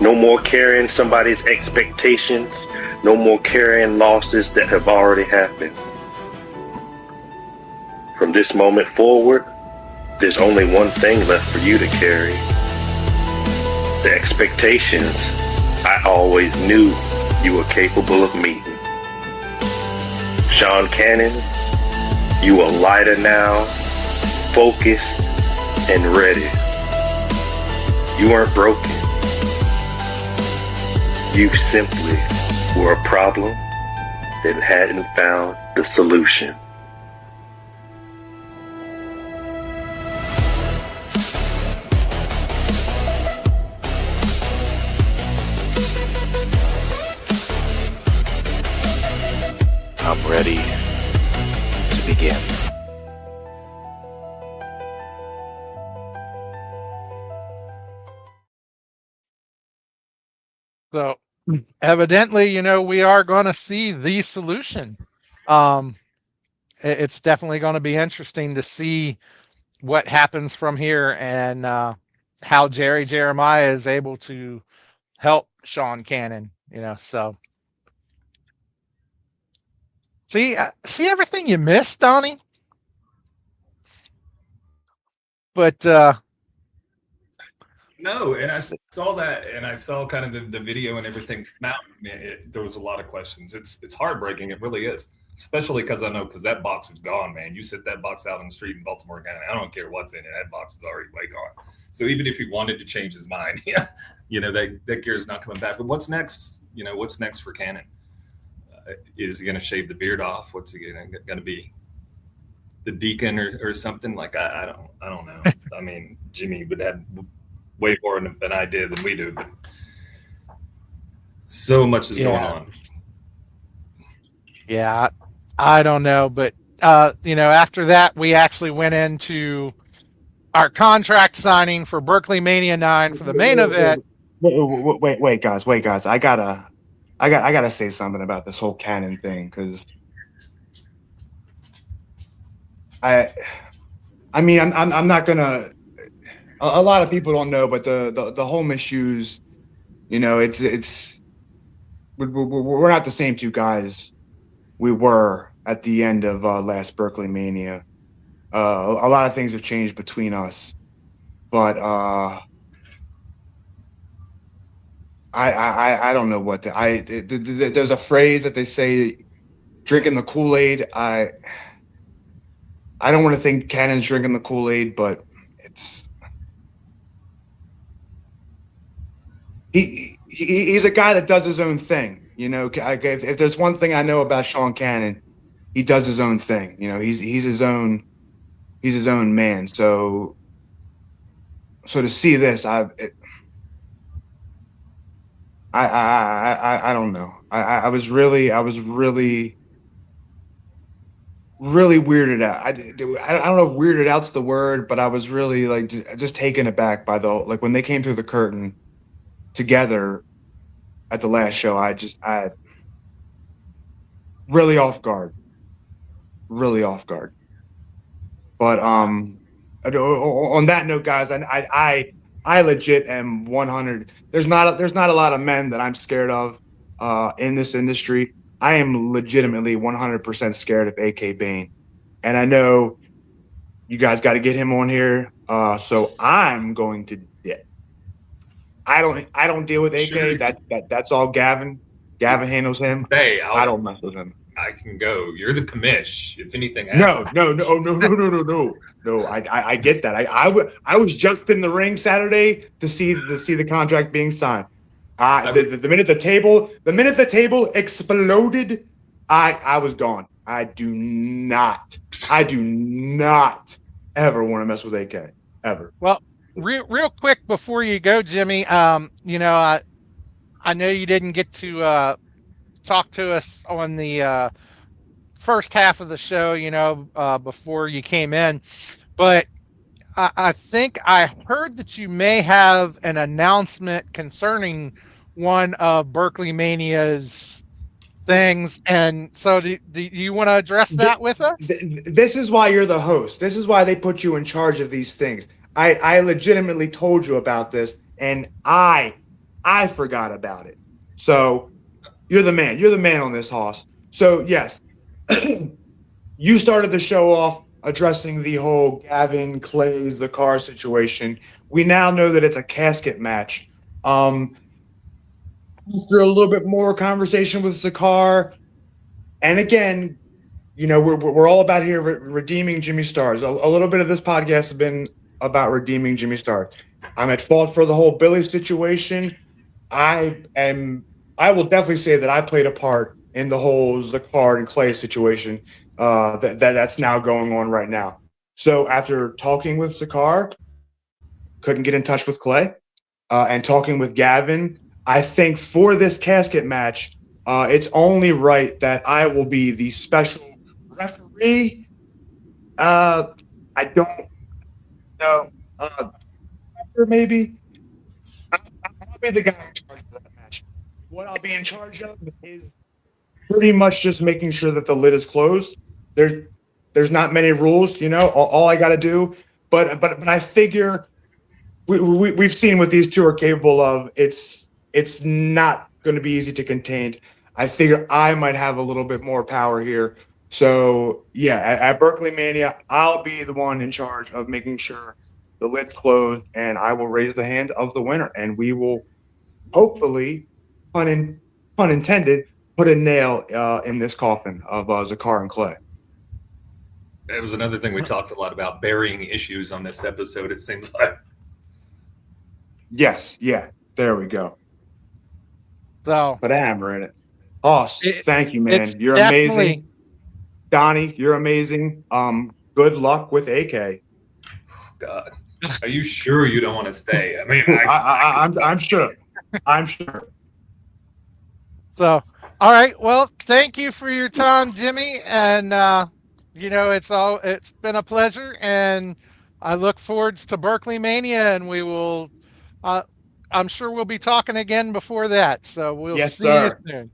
No more carrying somebody's expectations. No more carrying losses that have already happened. From this moment forward, there's only one thing left for you to carry. The expectations I always knew you were capable of meeting. Sean Cannon, you are lighter now, focused, and ready. You weren't broken. You simply were a problem that hadn't found the solution. I'm ready to begin. So evidently, we are going to see the solution. It's definitely going to be interesting to see what happens from here and how Jerry Jeremiah is able to help Sean Cannon. So see everything you missed, Donnie. But No, and I saw that, and I saw kind of the video and everything come out. There was a lot of questions. It's heartbreaking. It really is, especially because that box was gone, man. You set that box out on the street in Baltimore County. I don't care what's in it. That box is already way gone. So even if he wanted to change his mind, that gear is not coming back. But what's next? What's next for Cannon? Is he going to shave the beard off? What's he going to be? The deacon or something? Like I don't know. I mean, Jimmy would have way more of an idea than we do, but so much is going on. Yeah, I don't know, but after that, we actually went into our contract signing for Berkeley Mania 9 for the main event. Wait, guys! I gotta say something about this whole Cannon thing, because I'm not gonna. A lot of people don't know, but the home issues, it's we're not the same two guys we were at the end of last Berkeley Mania. A lot of things have changed between us, but I don't know what there's a phrase that they say, drinking the Kool-Aid. I don't want to think Cannon's drinking the Kool-Aid, but he's a guy that does his own thing. If there's one thing I know about Sean Cannon, he does his own thing. He's his own man. So to see this, I don't know. I was really weirded out. I don't know if weirded out's the word, but I was really just taken aback by when they came through the curtain together at the last show. I really off guard. But on that note, guys, I legit am 100. There's not a lot of men that I'm scared of in this industry. I am legitimately 100% scared of AK Bain, and I know you guys got to get him on here. So I'm going to dip. I don't deal with AK. Sure. That's all Gavin. Gavin handles him. Hey, I don't mess with him. I can go. You're the commish. If anything happens. No. I get that. I was just in the ring Saturday to see the contract being signed. The minute the table exploded, I was gone. I do not ever want to mess with AK ever. Well, real quick before you go, Jimmy, I know you didn't get to talk to us on the first half of the show, before you came in, but I think I heard that you may have an announcement concerning one of Berkeley Mania's things, and so do you want to address that with us? This is why you're the host. This is why they put you in charge of these things. I legitimately told you about this, and I forgot about it. So you're the man on this, Hoss. So yes, you started the show off addressing the whole Gavin, Clay, the car situation. We now know that it's a casket match. After a little bit more conversation with Zakar, and again, we're all about here redeeming Jimmy Starz. A little bit of this podcast has been about redeeming Jimmy Starz. I'm at fault for the whole Billy situation. I will definitely say that I played a part in the whole Zakar and Clay situation that's now going on right now. So after talking with Zakar, couldn't get in touch with Clay, and talking with Gavin, I think for this casket match, it's only right that I will be the special referee. I don't know. Maybe I'll be the guy in charge of that match. What I'll be in charge of is pretty much just making sure that the lid is closed. There's not many rules, all I got to do. But I figure we've seen what these two are capable of. It's not going to be easy to contain. I figure I might have a little bit more power here. So, yeah, at Berkeley Mania, I'll be the one in charge of making sure the lid's closed, and I will raise the hand of the winner. And we will hopefully, pun intended, put a nail in this coffin of Zakar and Clay. That was another thing we talked a lot about, burying issues on this episode, it seems like. Yes, yeah, there we go. So, put a hammer in it. Thank you, man. You're amazing. Donnie, you're amazing. Good luck with AK. God, are you sure you don't want to stay? I mean, I'm sure. I'm sure. So, all right. Well, thank you for your time, Jimmy. And it's been a pleasure, and I look forward to Berkeley Mania, and we will. I'm sure we'll be talking again before that. So we'll see you soon.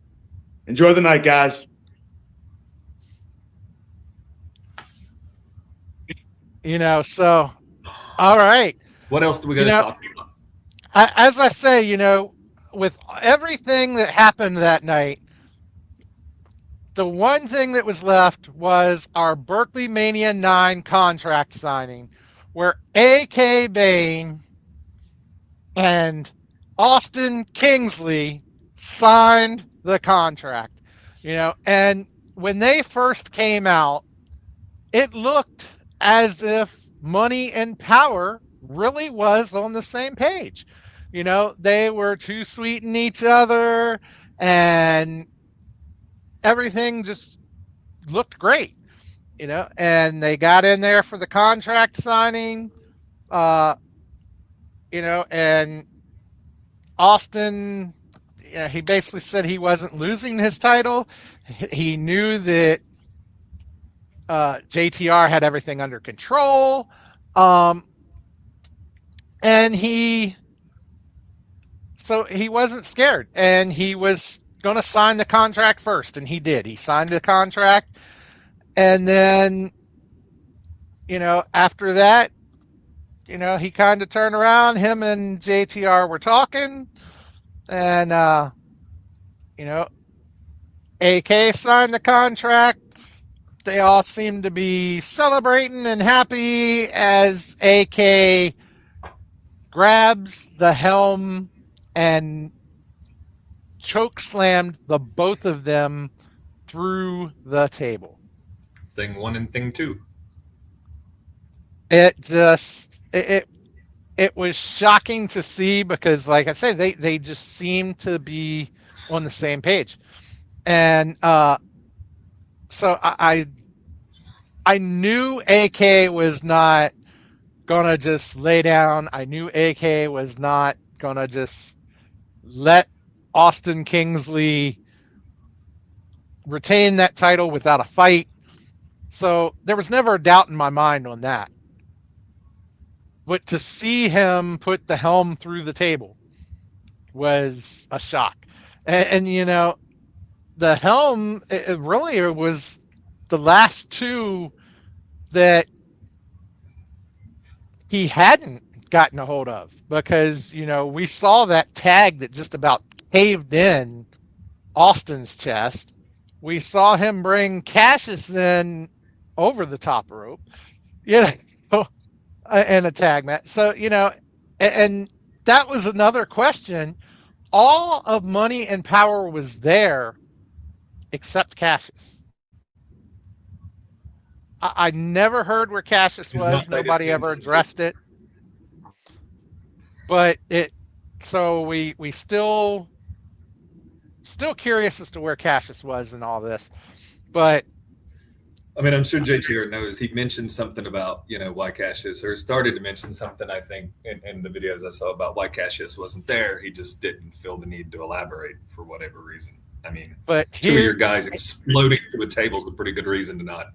Enjoy the night, guys. So, all right. What else do we got to talk about? As I say, with everything that happened that night, the one thing that was left was our Berkeley Mania 9 contract signing, where AK Bain and Austin Kingsley signed the contract. And when they first came out, it looked as if Money and Power really was on the same page. They were too sweeting each other, and everything just looked great, and they got in there for the contract signing, and Austin, he basically said he wasn't losing his title. He knew that JTR had everything under control, and he wasn't scared, and he was going to sign the contract first, and he did. He signed the contract, and then, after that, he kind of turned around. Him and JTR were talking, and AK signed the contract. They all seemed to be celebrating and happy as AK grabs the helm and choke slammed the both of them through the table. Thing 1 and thing 2. It was shocking to see, because, like I say, they just seemed to be on the same page. And so I knew AK was not gonna just lay down. I knew AK was not gonna just let Austin Kingsley retain that title without a fight. So there was never a doubt in my mind on that. But to see him put the helm through the table was a shock. And the helm, it really was the last two that he hadn't gotten a hold of, because, we saw that tag that just about caved in Austin's chest. We saw him bring Cassius in over the top rope, you know, and a tag match. So, you know, and that was another question. All of Money and Power was there except Cassius. I never heard where Cassius was. Nobody ever addressed it. But so we still curious as to where Cassius was in all this. But I mean, I'm sure JTR knows. He mentioned something about, you know, why Cassius, or started to mention something, I think, in the videos I saw about why Cassius wasn't there. He just didn't feel the need to elaborate for whatever reason. I mean, but two of your guys exploding to a table is a pretty good reason to not.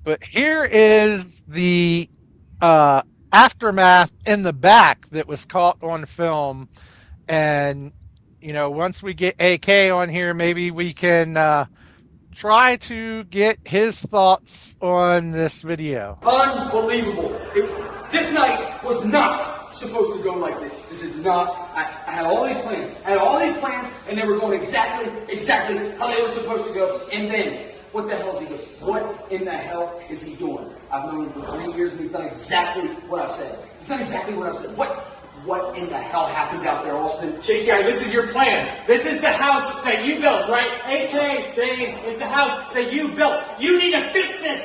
But here is the aftermath in the back that was caught on film. And, you know, once we get AK on here, maybe we can try to get his thoughts on this video. Unbelievable. This night was not supposed to go like this. This is not. I had all these plans. And they were going exactly how they were supposed to go. And then, what the hell is he doing? What in the hell is he doing? I've known him for 3 years, and he's done exactly what I've said. What in the hell happened out there, Austin? JTI, this is your plan. This is the house that you built, right? AK, Bain, is the house that you built. You need to fix this.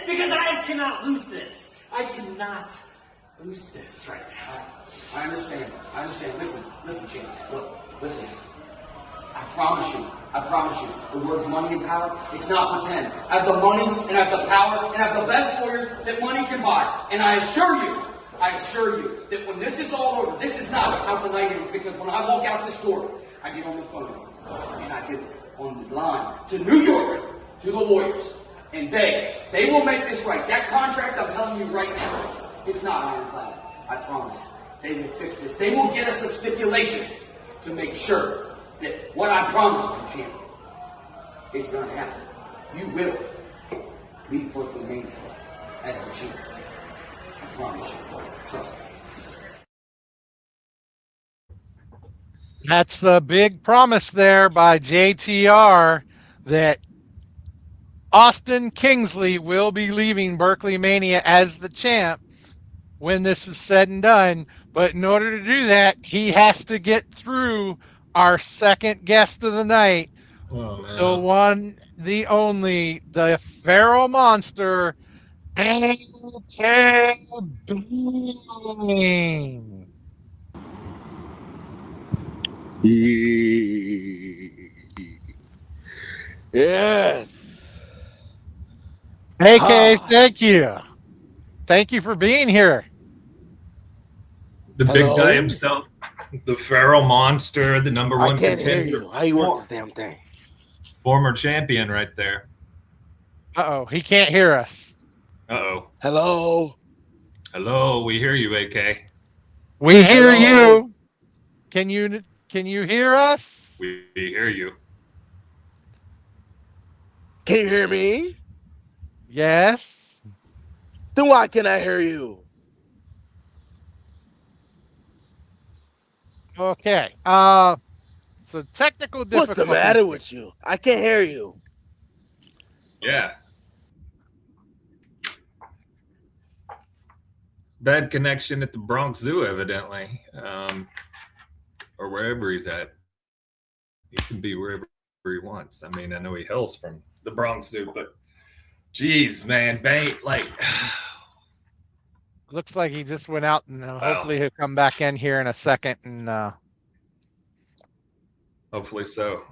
Because I cannot lose this. I cannot lose this right now. I understand. Listen, Jake. Look, listen. I promise you, the words money and power, it's not pretend. I have the money, and I have the power, and I have the best lawyers that money can buy. And I assure you that when this is all over, this is not how tonight ends, because when I walk out this door, I get on the phone, and I get on the line to New York, to the lawyers, and they will make this right. That contract, I'm telling you right now, it's not ironclad. I promise. They will fix this. They will get us a stipulation to make sure that what I promised you, champ, is going to happen. You will report the main as the champ. I promise you. Trust me. That's the big promise there by JTR that Austin Kingsley will be leaving Berkeley Mania as the champ when this is said and done. But in order to do that, he has to get through our second guest of the night, the one, the only, the Pharaoh Monster, AK Bain. Yeah. AK, thank you. Thank you for being here. The big guy himself, the Pharaoh Monster, the number one contender. Hear you. How you work this damn thing? Former champion right there. Uh-oh, he can't hear us. Uh-oh. Hello, we hear you, AK. We hear you. Can you hear us? We hear you. Can you hear me? Yes. Then why can't I hear you? Okay. So technical difficulty. What's the matter with you? I can't hear you. Yeah. Bad connection at the Bronx Zoo, evidently, or wherever he's at. He can be wherever he wants. I mean, I know he hails from the Bronx Zoo, but geez, man, Bain, like, looks like he just went out, and hopefully he'll come back in here in a second. And hopefully so.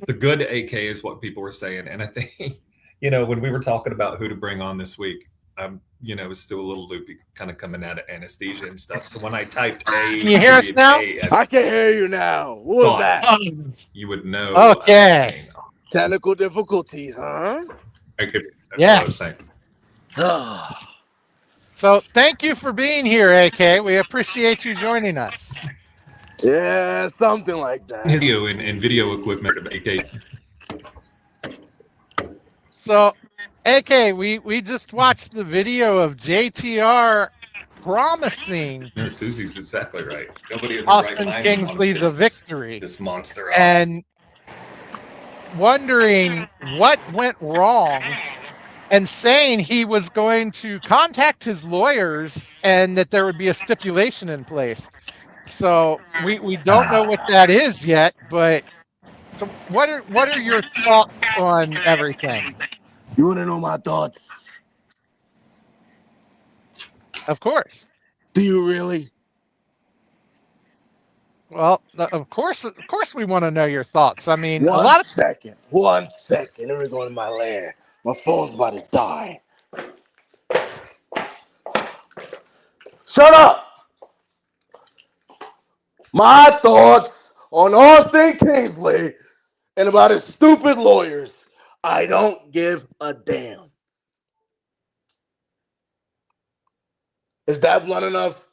The good AK is what people were saying, and I think, you know, when we were talking about who to bring on this week, you know, it was still a little loopy, kind of coming out of anesthesia and stuff. So when I typed A, can you hear us now? I can hear you now. What was that? You would know. Okay. Technical difficulties, huh? Yes. So thank you for being here, AK. We appreciate you joining us. Yeah, something like that. Video and video equipment of AK. So, AK, we just watched the video of JTR promising Susie's exactly right. Nobody in the Austin right mind Kingsley the victory. This monster. And wondering what went wrong and saying he was going to contact his lawyers and that there would be a stipulation in place. So we don't know what that is yet, but so what are your thoughts on everything? You want to know my thoughts? Of course. Do you really? Well, of course we want to know your thoughts. I mean, One a lot of second. Let me go in my lair. My phone's about to die. Shut up! My thoughts on Austin Kingsley and about his stupid lawyers. I don't give a damn. Is that blunt enough?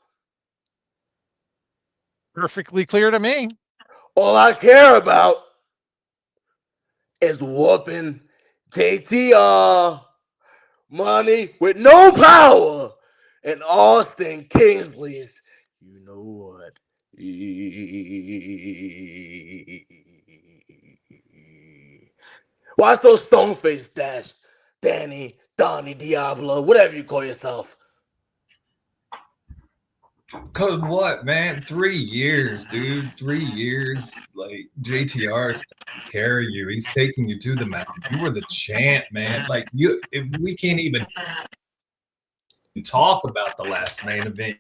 perfectly clear to me. All I care about is whooping JTR, money with no power, and Austin Kingsley's, you know what? Watch those stone-faced dash, Danny, Donnie, Diablo, whatever you call yourself. Cause what, man? 3 years, dude. 3 years. Like JTR's taking care of you. He's taking you to the mountain. You were the champ, man. Like we can't even talk about the last main event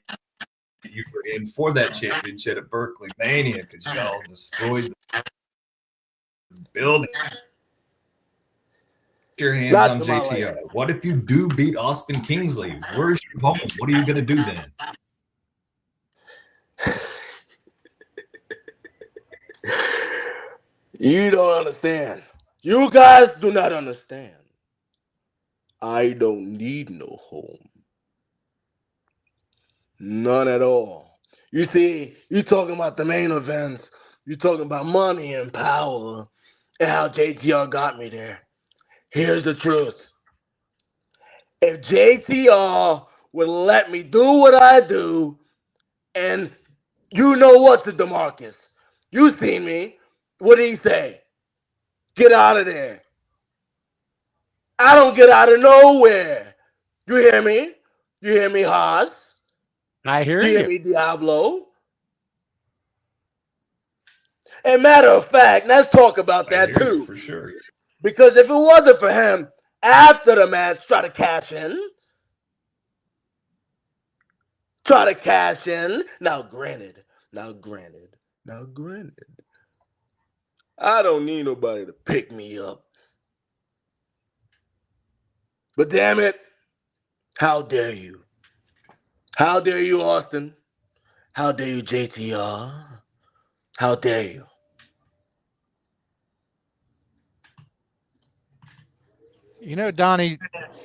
you were in for that championship at Berkeley Mania because y'all destroyed the building. Your hands Not on to my JTR. life. What if you do beat Austin Kingsley? Where's your home? What are you gonna do then? You don't understand. You guys do not understand. I don't need no home. None at all. You see, you talking about the main events. You talking about money and power and how JTR got me there. Here's the truth. If JTR would let me do what I do, and you know what, to DeMarcus, you see me. What did he say? Get out of there. I don't get out of nowhere. You hear me? You hear me, Haas? I hear You hear you. me, Diablo? And matter of fact, let's talk about I that hear you too. for sure. Because if it wasn't for him, after the match, try to cash in. Now, granted, I don't need nobody to pick me up. But damn it, how dare you? How dare you, Austin? How dare you, JTR? How dare you? You know, Donnie,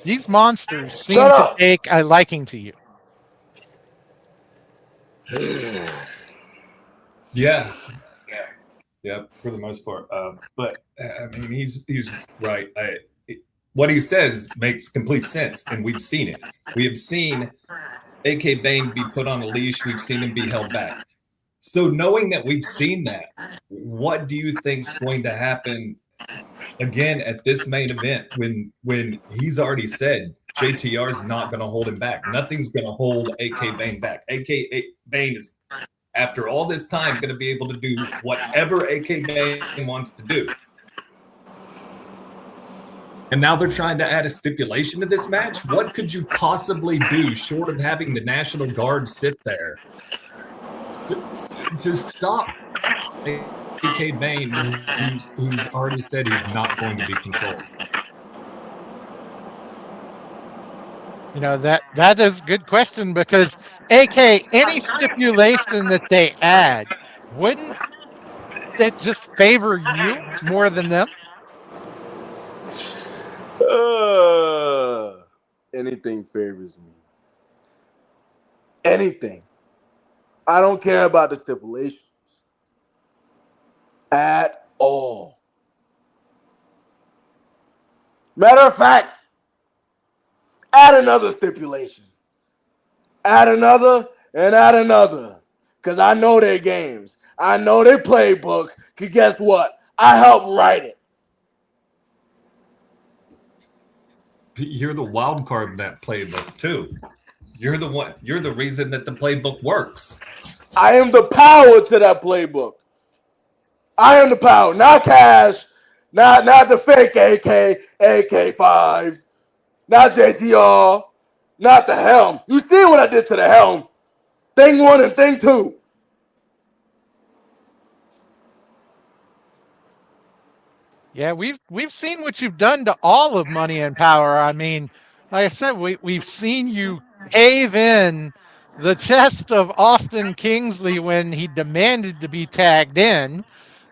these monsters seem Shut to up! take a liking to you. Yeah. For the most part. But I mean, he's right. What he says makes complete sense, and we've seen it. We have seen AK Bain be put on a leash. We've seen him be held back. So knowing that we've seen that, what do you think's going to happen again at this main event when he's already said JTR is not going to hold him back? Nothing's going to hold AK Bain back. AK Bain is, after all this time, going to be able to do whatever AK Bain wants to do. And now they're trying to add a stipulation to this match. What could you possibly do short of having the National Guard sit there to stop AK Bain, who's already said he's not going to be controlled? You know, that is a good question because AK, any stipulation that they add, wouldn't that just favor you more than them? Anything favors me. Anything. I don't care about the stipulations at all. Matter of fact, add another stipulation. Add another and add another. Because I know their games. I know their playbook. Because guess what? I helped write it. You're the wild card in that playbook too. You're the one. You're the reason that the playbook works. I am the power to that playbook. I am the power, not Cash, not the fake AK5, not JTR, not the helm. You see what I did to the helm? Thing 1 and thing 2. Yeah, we've seen what you've done to all of Money and Power. I mean, like I said, we've seen you cave in the chest of Austin Kingsley when he demanded to be tagged in.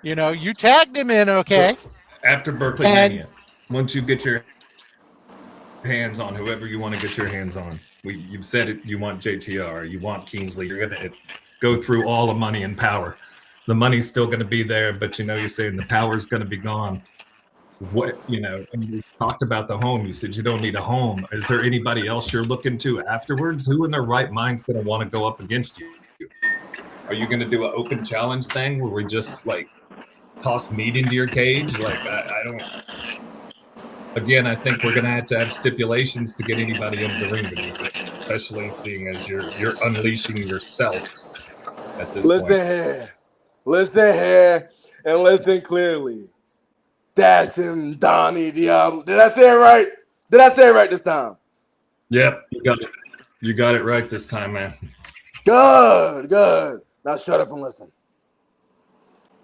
You know, you tagged him in, okay? So after Berkeley Mania, once you get your hands on whoever you want to get your hands on, you've said it. You want JTR, you want Kingsley. You're gonna go through all the Money and Power. The money's still going to be there, but you're saying the power's going to be gone. What and we talked about the home. You said you don't need a home. Is there anybody else you're looking to afterwards? Who in their right mind's going to want to go up against you? Are you going to do an open challenge thing where we just like toss meat into your cage? Like I don't. Again, I think we're going to have stipulations to get anybody into the ring with you, especially seeing as you're unleashing yourself at this point. Listen here, and listen clearly. Dashing Donnie Diablo. Did I say it right? Did I say it right this time? Yep, you got it. You got it right this time, man. Good. Now shut up and listen.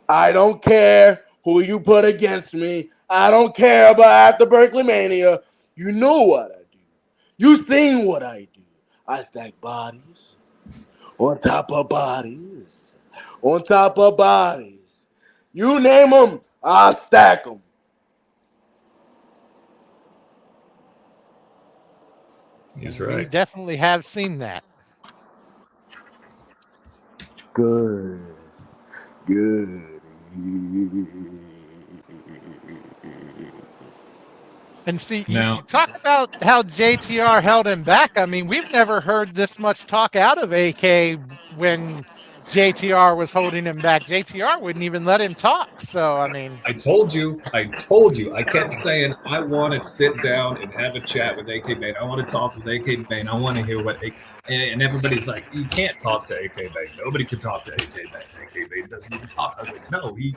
I don't care who you put against me. I don't care about after Berkeley Mania. You know what I do. You seen what I do. I stack bodies on top of bodies. On top of bodies. You name them, I'll stack them. He's right. We definitely have seen that. Good. And see, you talk about how JTR held him back. I mean, we've never heard this much talk out of AK when JTR was holding him back. JTR wouldn't even let him talk. So, I mean. I told you. I kept saying, I want to sit down and have a chat with AK Bain. I want to talk with AK Bain. I want to hear what and everybody's like, you can't talk to AK Bain. Nobody can talk to AK Bain. AK Bain doesn't even talk. I was like, no, he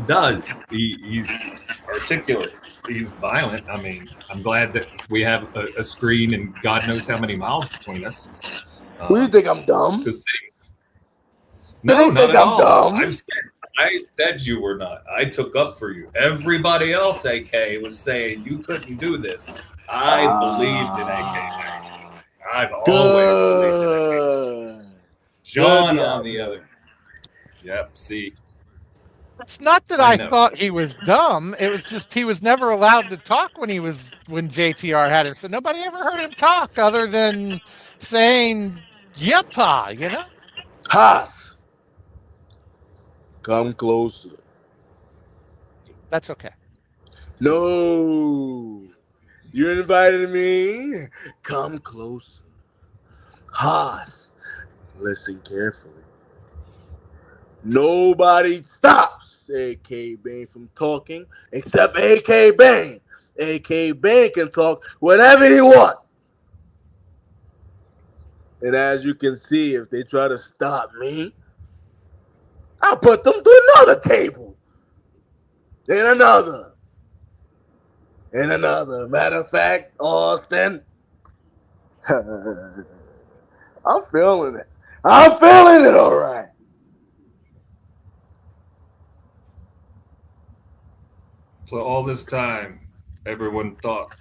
does. He's articulate. He's violent. I mean, I'm glad that we have a screen and God knows how many miles between us. Who you think I'm dumb? No, not at all. Dumb? I said you were not. I took up for you. Everybody else, AK, was saying you couldn't do this. I believed in AK Bain. I've always believed in AK. John on the other. Yep, see. It's not that I thought he was dumb. It was just he was never allowed to talk when JTR had him. So nobody ever heard him talk other than saying "Yippa," you know? Ha! Come closer. That's okay. No. You invited me. Come closer. Haas, listen carefully. Nobody stops AK Bain from talking except AK Bain. AK Bain can talk whatever he wants. And as you can see, if they try to stop me, I'll put them to another table. Then another. And another. Matter of fact, Austin, I'm feeling it. I'm feeling it all right. So all this time, everyone thought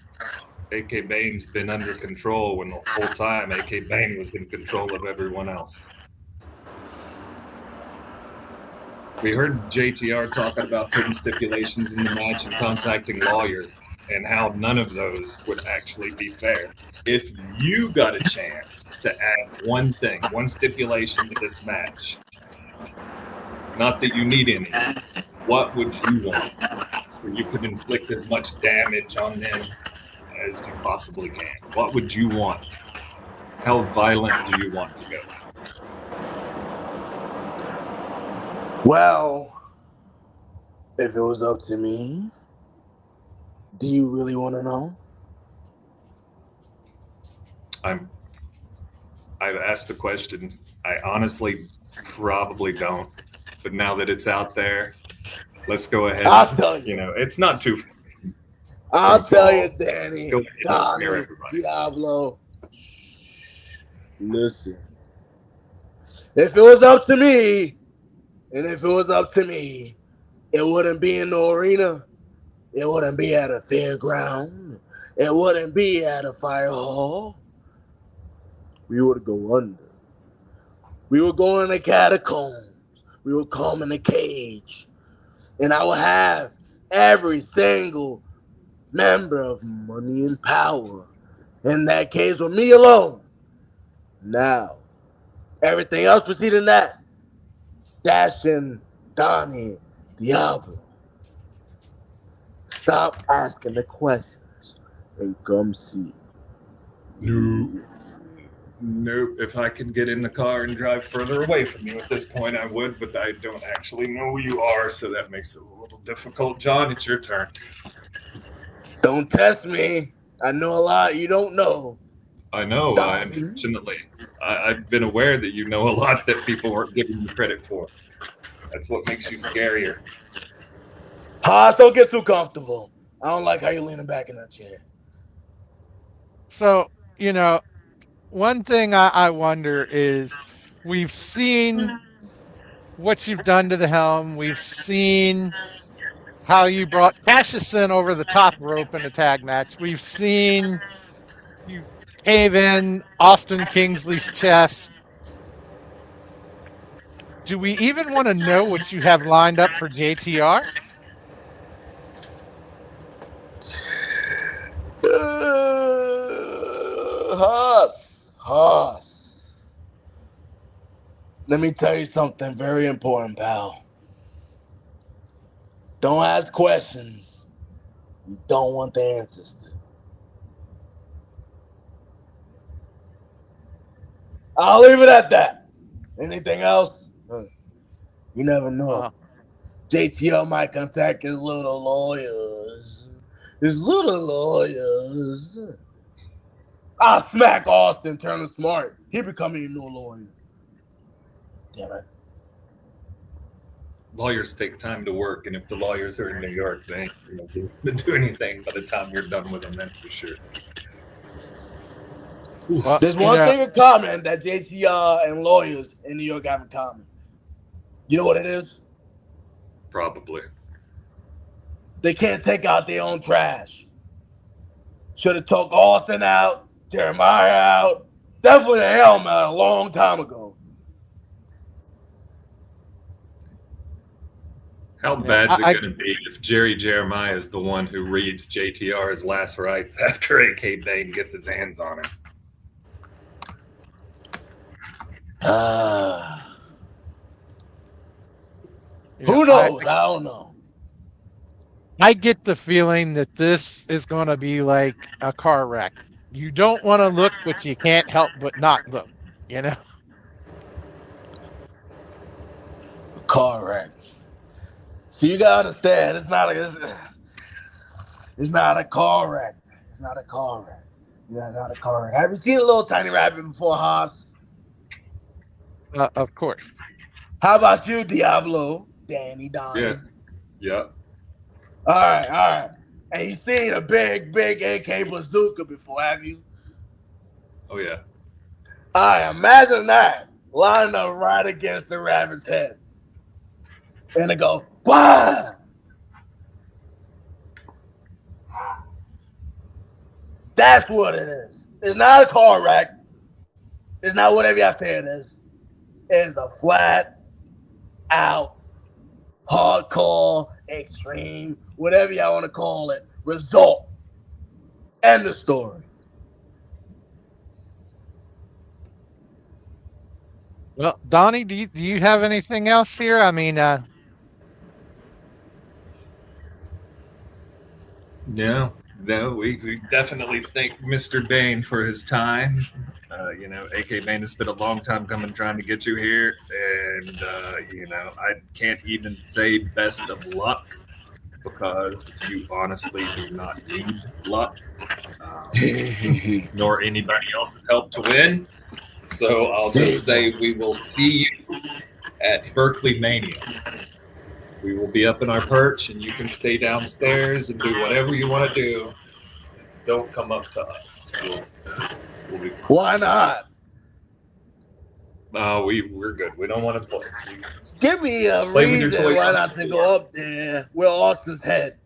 AK Bain's been under control when the whole time AK Bain was in control of everyone else. We heard JTR talking about putting stipulations in the match and contacting lawyers and how none of those would actually be fair. If you got a chance to add one thing, one stipulation to this match, not that you need any, what would you want? So you could inflict as much damage on them as you possibly can. What would you want? How violent do you want to go? Well, if it was up to me, do you really want to know? I've asked the question. I honestly probably don't, but now that it's out there, let's go ahead. I'll tell you. You know, it's not too. I'll from tell fall. you, Danny, Still scare Donnie, everybody. Diablo. Listen, if it was up to me, it wouldn't be in the arena. It wouldn't be at a fairground. It wouldn't be at a fire hall. We would go under. We would go in the catacombs. We would come in a cage. And I would have every single member of Money and Power in that cage with me alone. Now, everything else preceding that, Dashin, Donnie, Diablo. Stop asking the questions and come see. Nope. If I could get in the car and drive further away from you at this point, I would, but I don't actually know who you are, so that makes it a little difficult. John, it's your turn. Don't test me. I know a lot you don't know. I know. Unfortunately, I've been aware that you know a lot that people weren't giving you credit for. That's what makes you scarier. Haas, don't get too comfortable. I don't like how you're leaning back in that chair. So, you know, one thing I wonder is we've seen what you've done to the helm. We've seen how you brought Cassius in over the top rope in a tag match. We've seen you cave in Austin Kingsley's chest. Do we even want to know what you have lined up for JTR? Haas. Let me tell you something very important, pal. Don't ask questions you don't want the answers to. I'll leave it at that. Anything else? You never know. JTR might contact his little lawyers. I'll smack Austin, turn him smart. He becoming a new lawyer. Damn it. Lawyers take time to work, and if the lawyers are in New York, they ain't do anything by the time you're done with them, that's for sure. Well, there's one thing in common that JTR and lawyers in New York have in common. You know what it is? Probably. They can't take out their own trash. Should have took Austin out, Jeremiah out, definitely the helm out a long time ago. How bad's it going to be if Jeremiah is the one who reads JTR's last rites after AK Bain gets his hands on him? Who knows? I don't know. I get the feeling that this is going to be like a car wreck. You don't want to look, but you can't help but not look, you know? A car wreck. So you got to understand, it's not a car wreck. It's not a car wreck. Not a car wreck. Have you seen a little tiny rabbit before, Haas? Of course. How about you, Diablo? Danny, Donnie? Yeah. All right. And you seen a big AK bazooka before, have you? Oh, yeah. All right, imagine that lined up right against the rabbit's head. And it go, wah! That's what it is. It's not a car wreck. It's not whatever y'all say it is. It's a flat out, hardcore, extreme, whatever y'all want to call it, result. End of story. Well, Donnie, do you have anything else here? I mean, No, we definitely thank Mr. Bain for his time. AK Bain has been a long time coming trying to get you here. And, I can't even say best of luck because you honestly do not need luck. nor anybody else's help to win. So I'll just say we will see you at Berkeley Mania. We will be up in our perch, and you can stay downstairs and do whatever you want to do. Don't come up to us. We'll be. Why not? We're good. We don't want to play. Give me a Play with your reason toys why on not the to floor. go up there where Austin's head.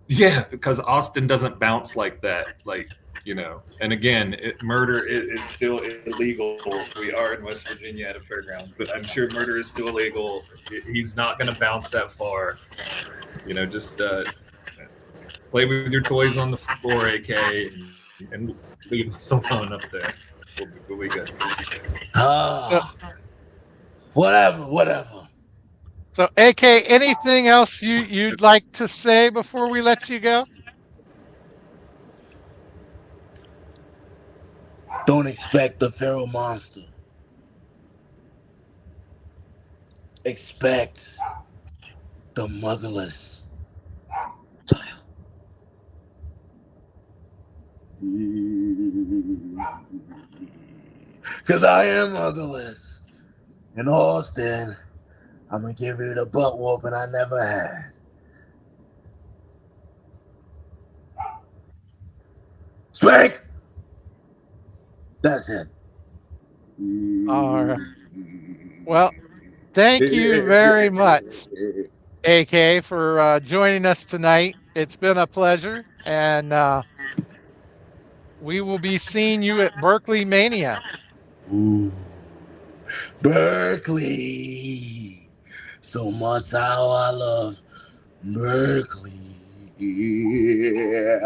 Yeah, because Austin doesn't bounce like that. Like, you know, and again, murder is still illegal. We are in West Virginia at a fairground, but I'm sure murder is still illegal. He's not going to bounce that far. You know, just play with your toys on the floor, AK, and leave us alone up there. We'll be good. Whatever. So, AK, anything else you'd like to say before we let you go? Don't expect the feral monster. Expect the motherless child. Because I am motherless. In Austin, I'm going to give you the butt whooping I never had. Spank! That's it. All right. Well, thank you very much, AK, for joining us tonight. It's been a pleasure, and we will be seeing you at Berkeley Mania. Ooh. Berkeley. So much how I love Berkeley. Yeah.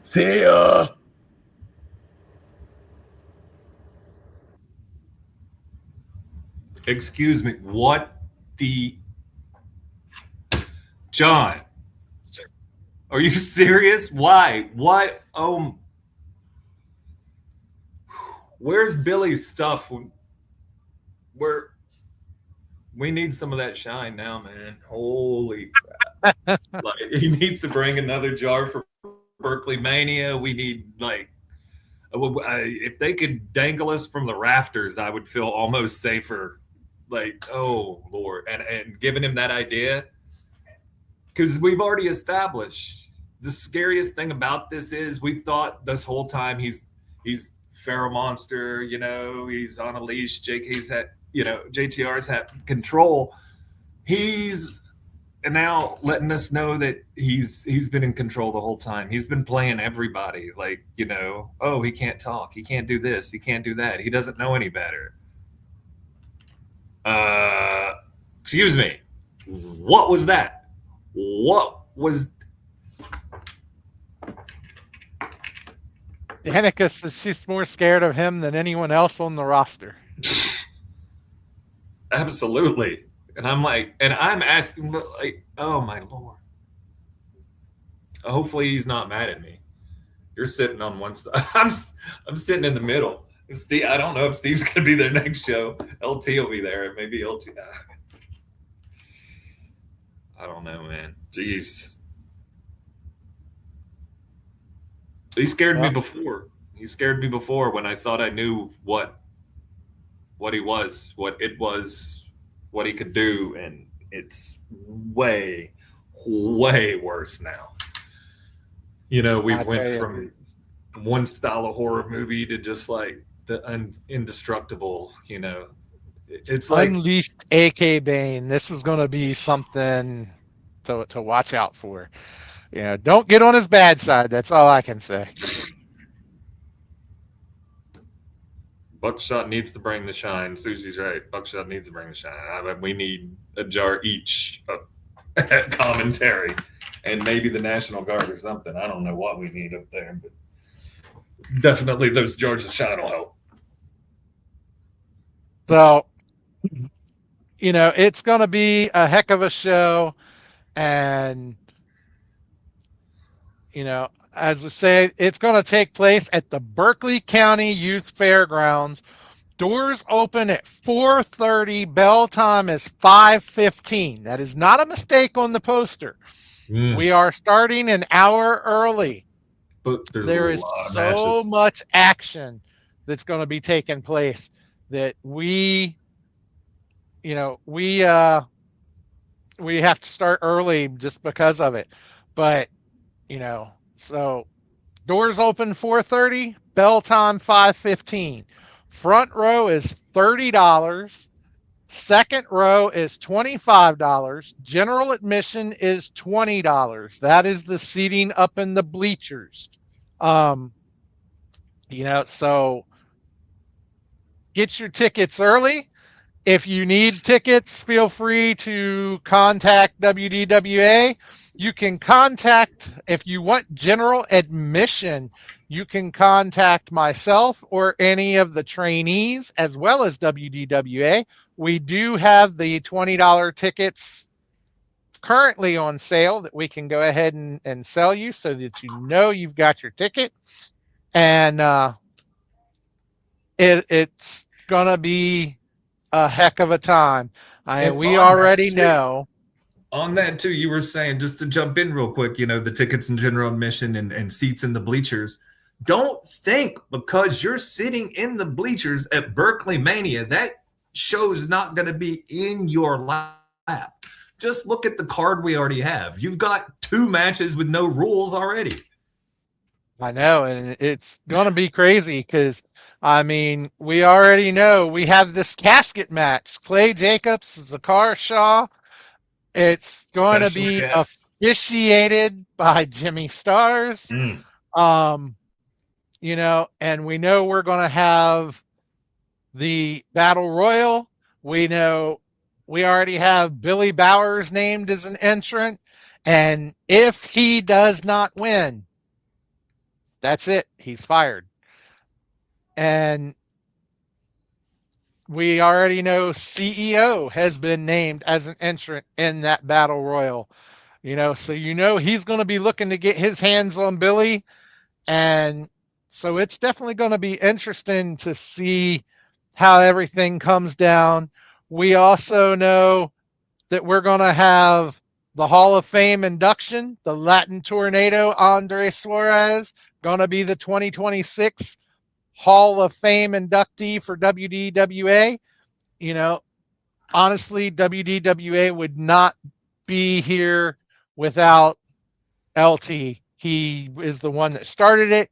See ya. Excuse me. What the John? Sir. Are you serious? Why? What? Where's Billy's stuff? We need some of that shine now, man. Holy crap. Like, he needs to bring another jar for Berkeley Mania. We need, like, if they could dangle us from the rafters, I would feel almost safer. Like, oh Lord. And giving him that idea, because we've already established the scariest thing about this is we've thought this whole time he's feral monster, you know, he's on a leash. JTR's had control. He's now letting us know that he's been in control the whole time. He's been playing everybody, like, you know, oh, he can't talk, he can't do this, he can't do that, he doesn't know any better. Excuse me, what was that? What was Danica says she's more scared of him than anyone else on the roster. Absolutely. And I'm like, and I'm asking, like, oh my Lord. Hopefully he's not mad at me. You're sitting on one side. I'm sitting in the middle. Steve, I don't know if Steve's gonna be there next show. LT will be there. Maybe LT. I don't know, man. Jeez. He scared me before. He scared me before when I thought I knew what he was, what it was, what he could do, and it's way, way worse now. You know, we went from one style of horror movie to just like the indestructible, you know. It's like Unleashed AK Bain. This is going to be something to watch out for. You know, don't get on his bad side. That's all I can say. Buckshot needs to bring the shine. Susie's right. Buckshot needs to bring the shine. We need a jar each of commentary, and maybe the National Guard or something. I don't know what we need up there, but definitely those jars of shine will help. So, you know, it's going to be a heck of a show, and you know, as we say, it's going to take place at the Berkeley County Youth Fairgrounds. Doors open at 4:30. Bell time is 5:15. That is not a mistake on the poster. We are starting an hour early. But there's a There is lot of so matches. much action that's going to be taking place that we have to start early just because of it. But, so doors open 4:30, bell time 5:15. Front row is $30. Second row is $25. General admission is $20. That is the seating up in the bleachers. So get your tickets early. If you need tickets, feel free to contact WDWA. You can contact, if you want general admission, you can contact myself or any of the trainees as well as WDWA. We do have the $20 tickets currently on sale that we can go ahead and sell you so that you've got your ticket. And it's going to be a heck of a time. We already know. On that too, you were saying, just to jump in real quick, the tickets and general admission and seats in the bleachers. Don't think because you're sitting in the bleachers at Berkeley Mania, that show's not going to be in your lap. Just look at the card we already have. You've got 2 matches with no rules already. I know, and it's going to be crazy because, we already know we have this casket match. Clay Jacobs, Zakar Shaw. It's going to be officiated by Jimmy Starz. And we know we're going to have the Battle Royal. We know we already have Billy Bowers named as an entrant. And if he does not win, that's it. He's fired. And we already know CEO has been named as an entrant in that Battle Royal. So he's going to be looking to get his hands on Billy. And so it's definitely going to be interesting to see how everything comes down. We also know that we're going to have the Hall of Fame induction, the Latin Tornado, Andre Suarez, going to be the 2026 Hall of Fame inductee for WDWA. Honestly, WDWA would not be here without LT. He is the one that started it.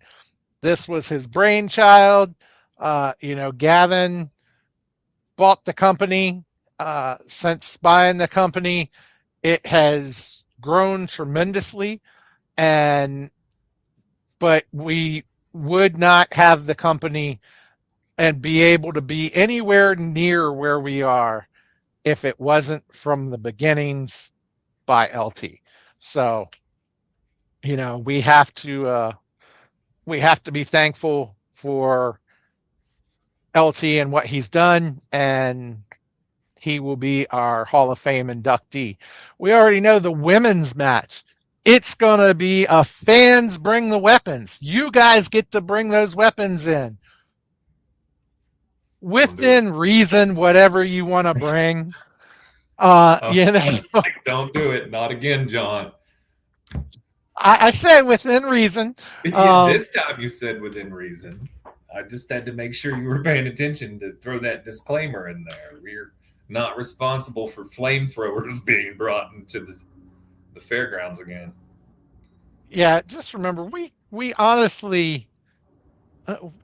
This was his brainchild. Gavin bought the company. Since buying the company, it has grown tremendously. But we would not have the company and be able to be anywhere near where we are if it wasn't from the beginnings by LT. So, we have to be thankful for LT and what he's done, and he will be our Hall of Fame inductee. We already know the women's match. It's going to be a fans bring the weapons. You guys get to bring those weapons in. Within reason, whatever you want to bring. Don't do it. Not again, John. I said within reason. This time you said within reason. I just had to make sure you were paying attention to throw that disclaimer in there. We're not responsible for flamethrowers being brought into the fairgrounds again. Yeah, just remember, we honestly,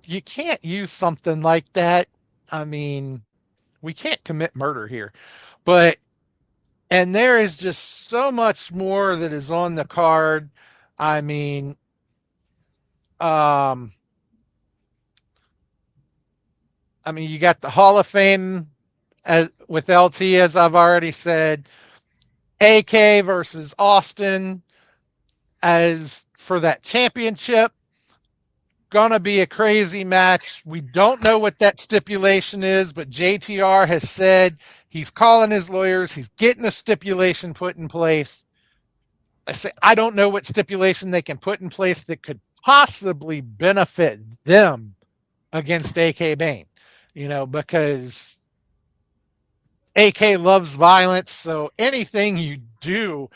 you can't use something like that. We can't commit murder here, and there is just so much more that is on the card. You got the Hall of Fame with LT, as I've already said. AK versus Austin as for that championship. Gonna be a crazy match. We don't know what that stipulation is, but JTR has said he's calling his lawyers. He's getting a stipulation put in place. I don't know what stipulation they can put in place that could possibly benefit them against AK Bain, because AK loves violence. So anything you do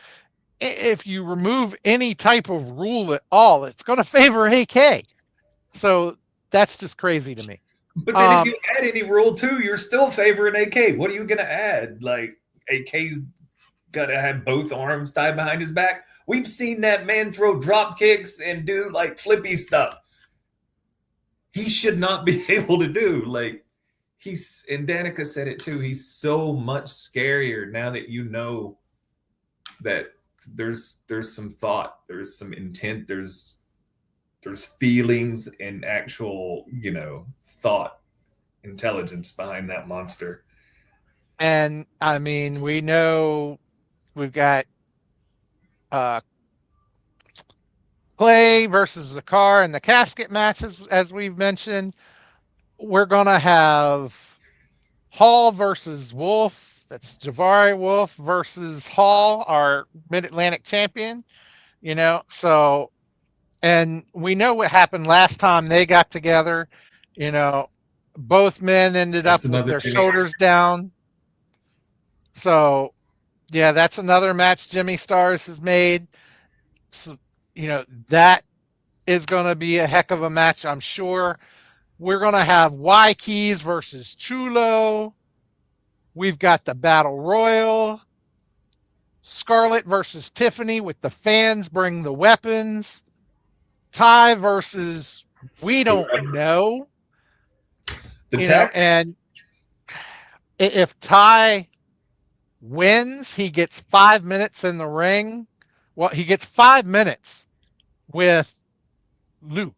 if you remove any type of rule at all, it's going to favor AK. So that's just crazy to me. But then if you add any rule too, you're still favoring AK. What are you going to add? Like, AK's got to have both arms tied behind his back. We've seen that man throw drop kicks and do like flippy stuff. He should not be able to do. Like, and Danica said it too, he's so much scarier now that you know that there's some thought, there's some intent, there's feelings and actual, thought, intelligence behind that monster. And I mean, we know we've got Clay versus Zakar in the casket matches, as we've mentioned. We're going to have Hall versus Wolf. That's Javari Wolf versus Hall, our Mid-Atlantic champion. So, and we know what happened last time they got together. Both men ended up with their shoulders down. So, yeah, that's another match Jimmy Starz has made. So, that is going to be a heck of a match, I'm sure. We're going to have Y Keys versus Chulo. We've got the Battle Royal. Scarlett versus Tiffany with the fans bring the weapons. Ty versus we don't know. And if Ty wins, he gets 5 minutes in the ring. Well, he gets 5 minutes with Luke.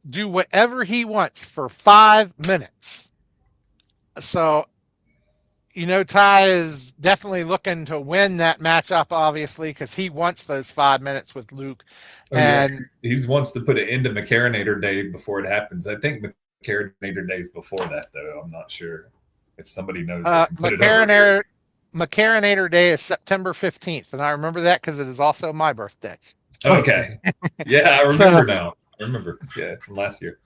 Do whatever he wants for 5 minutes. So, Ty is definitely looking to win that matchup, obviously, because he wants those 5 minutes with Luke. He wants to put an end to McCarronator Day before it happens. I think McCarronator Day's before that, though. I'm not sure if somebody knows. McCarronator Day is September 15th, and I remember that because it is also my birthday. Okay. Yeah, I remember now. I remember. Yeah, from last year.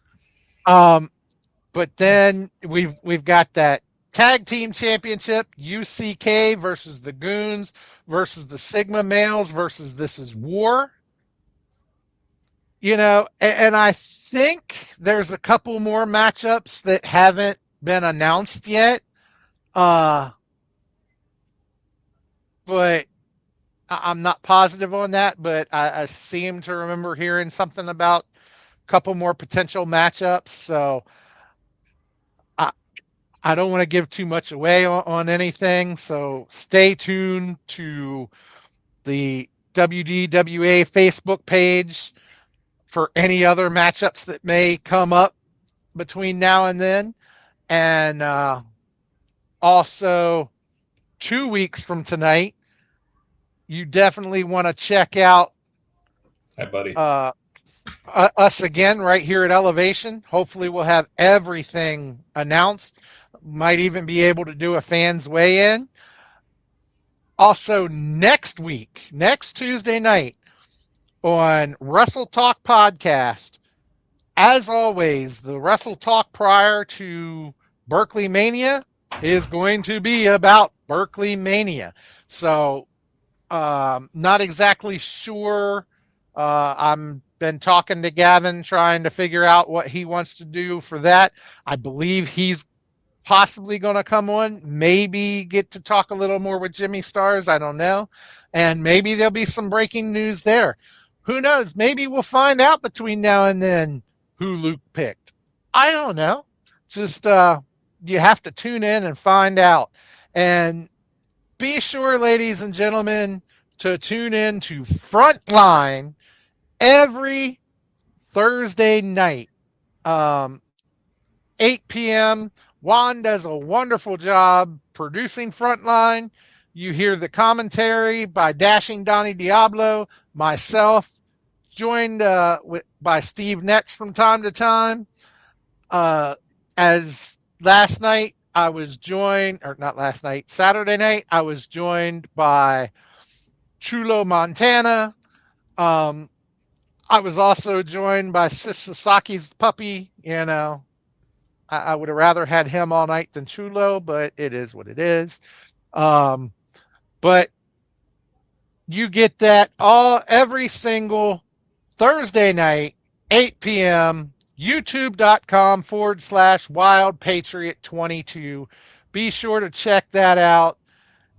But then we've got that tag team championship, UCK versus the Goons versus the Sigma Males versus This Is War. And I think there's a couple more matchups that haven't been announced yet. But I'm not positive on that, but I seem to remember hearing something about a couple more potential matchups. So I don't want to give too much away on anything. So stay tuned to the WDWA Facebook page for any other matchups that may come up between now and then. And also 2 weeks from tonight, you definitely want to check out Hi, buddy. us again right here at Elevation. Hopefully we'll have everything announced. Might even be able to do a fans weigh-in. Also, next Tuesday night on Wrestle Talk Podcast, as always, the Wrestle Talk prior to Berkeley Mania is going to be about Berkeley Mania. So, not exactly sure. I'm been talking to Gavin, trying to figure out what he wants to do for that. I believe he's possibly going to come on, maybe get to talk a little more with Jimmy Starz. I don't know. And maybe there'll be some breaking news there. Who knows? Maybe we'll find out between now and then who Luke picked. I don't know. Just, you have to tune in and find out. And be sure, ladies and gentlemen, to tune in to Frontline every Thursday night, 8 p.m. Juan does a wonderful job producing Frontline. You hear the commentary by Dashing Donnie Diablo, myself, joined by Steve Netz from time to time. As last night, I was joined, or not last night, Saturday night, I was joined by Chulo Montana. I was also joined by Sis Sasaki's puppy. I would have rather had him all night than Chulo, but it is what it is. But you get that every single Thursday night, 8 p.m. youtube.com/wildpatriot22. Be sure to check that out,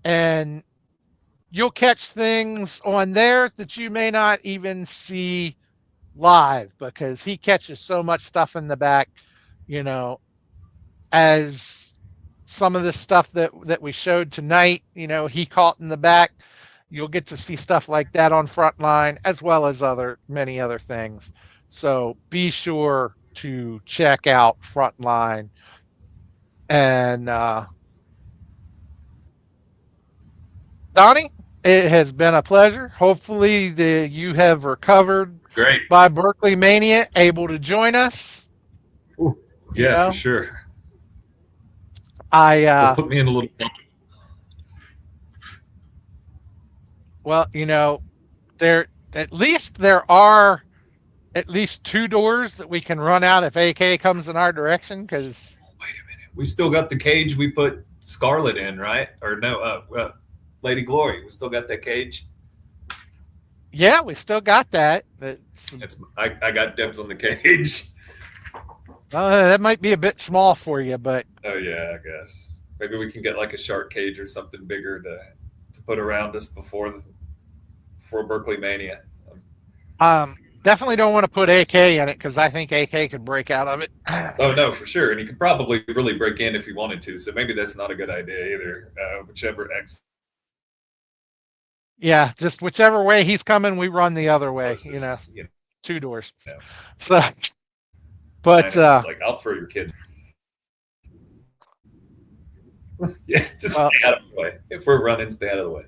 and you'll catch things on there that you may not even see live, because he catches so much stuff in the back, as some of the stuff that we showed tonight, he caught in the back. You'll get to see stuff like that on Frontline, as well as many other things. So be sure to check out Frontline. And Donnie, it has been a pleasure. Hopefully you have recovered Great. by Berkeley Mania, able to join us. Yeah, for sure. They'll put me in a little. Well, there are at least 2 doors that we can run out if AK comes in our direction. Because wait a minute, we still got the cage we put Scarlet in, right? Or no, Lady Glory. We still got that cage. Yeah, we still got that. I got dibs on the cage. That might be a bit small for you, but oh yeah, I guess maybe we can get like a shark cage or something bigger to put around us before Berkeley Mania. Definitely don't want to put AK in it, because I think AK could break out of it. Oh no, for sure, and he could probably really break in if he wanted to. So maybe that's not a good idea either. Whichever X. Yeah, just whichever way he's coming, we run the other way. 2 doors. Yeah. So, but like I'll throw your kid. Yeah, just stay out of the way. If we're running, stay out of the way.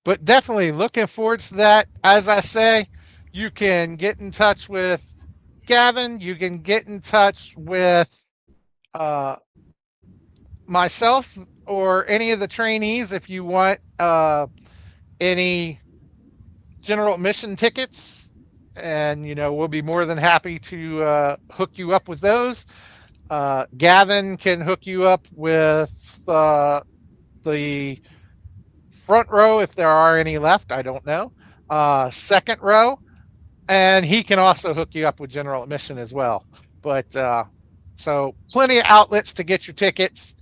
But definitely looking forward to that. As I say, you can get in touch with Gavin. You can get in touch with myself or any of the trainees if you want any general admission tickets. And, we'll be more than happy to hook you up with those. Gavin can hook you up with the front row if there are any left. I don't know. Second row. And he can also hook you up with general admission as well. But so plenty of outlets to get your tickets.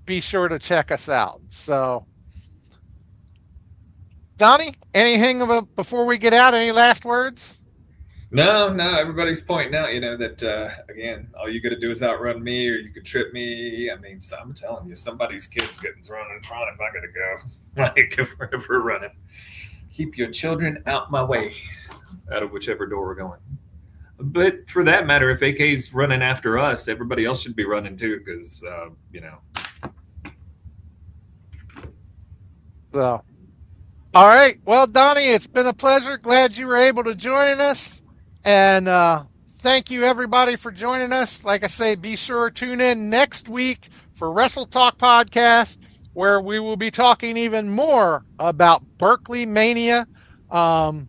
Be sure to check us out. So, Donnie, anything before we get out? Any last words? No. Everybody's pointing out, that again, all you got to do is outrun me, or you could trip me. I mean, I'm telling you, somebody's kid's getting thrown in front if I got to go. Like if we're running, keep your children out my way, out of whichever door we're going. But for that matter, if AK's running after us, everybody else should be running too, because Well, all right. Well, Donnie, it's been a pleasure. Glad you were able to join us. And thank you, everybody, for joining us. Like I say, be sure to tune in next week for Wrestle Talk Podcast, where we will be talking even more about Berkeley Mania. Like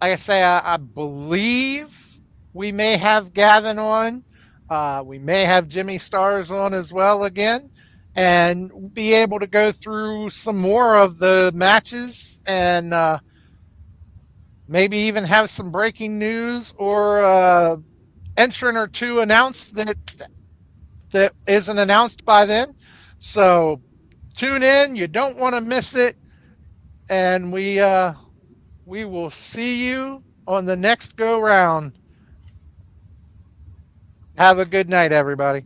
I say, I believe we may have Gavin on. We may have Jimmy Starz on as well again, and be able to go through some more of the matches, and maybe even have some breaking news or entrant or two announced that isn't announced by then. So tune in. You don't want to miss it. And we will see you on the next go round. Have a good night, everybody.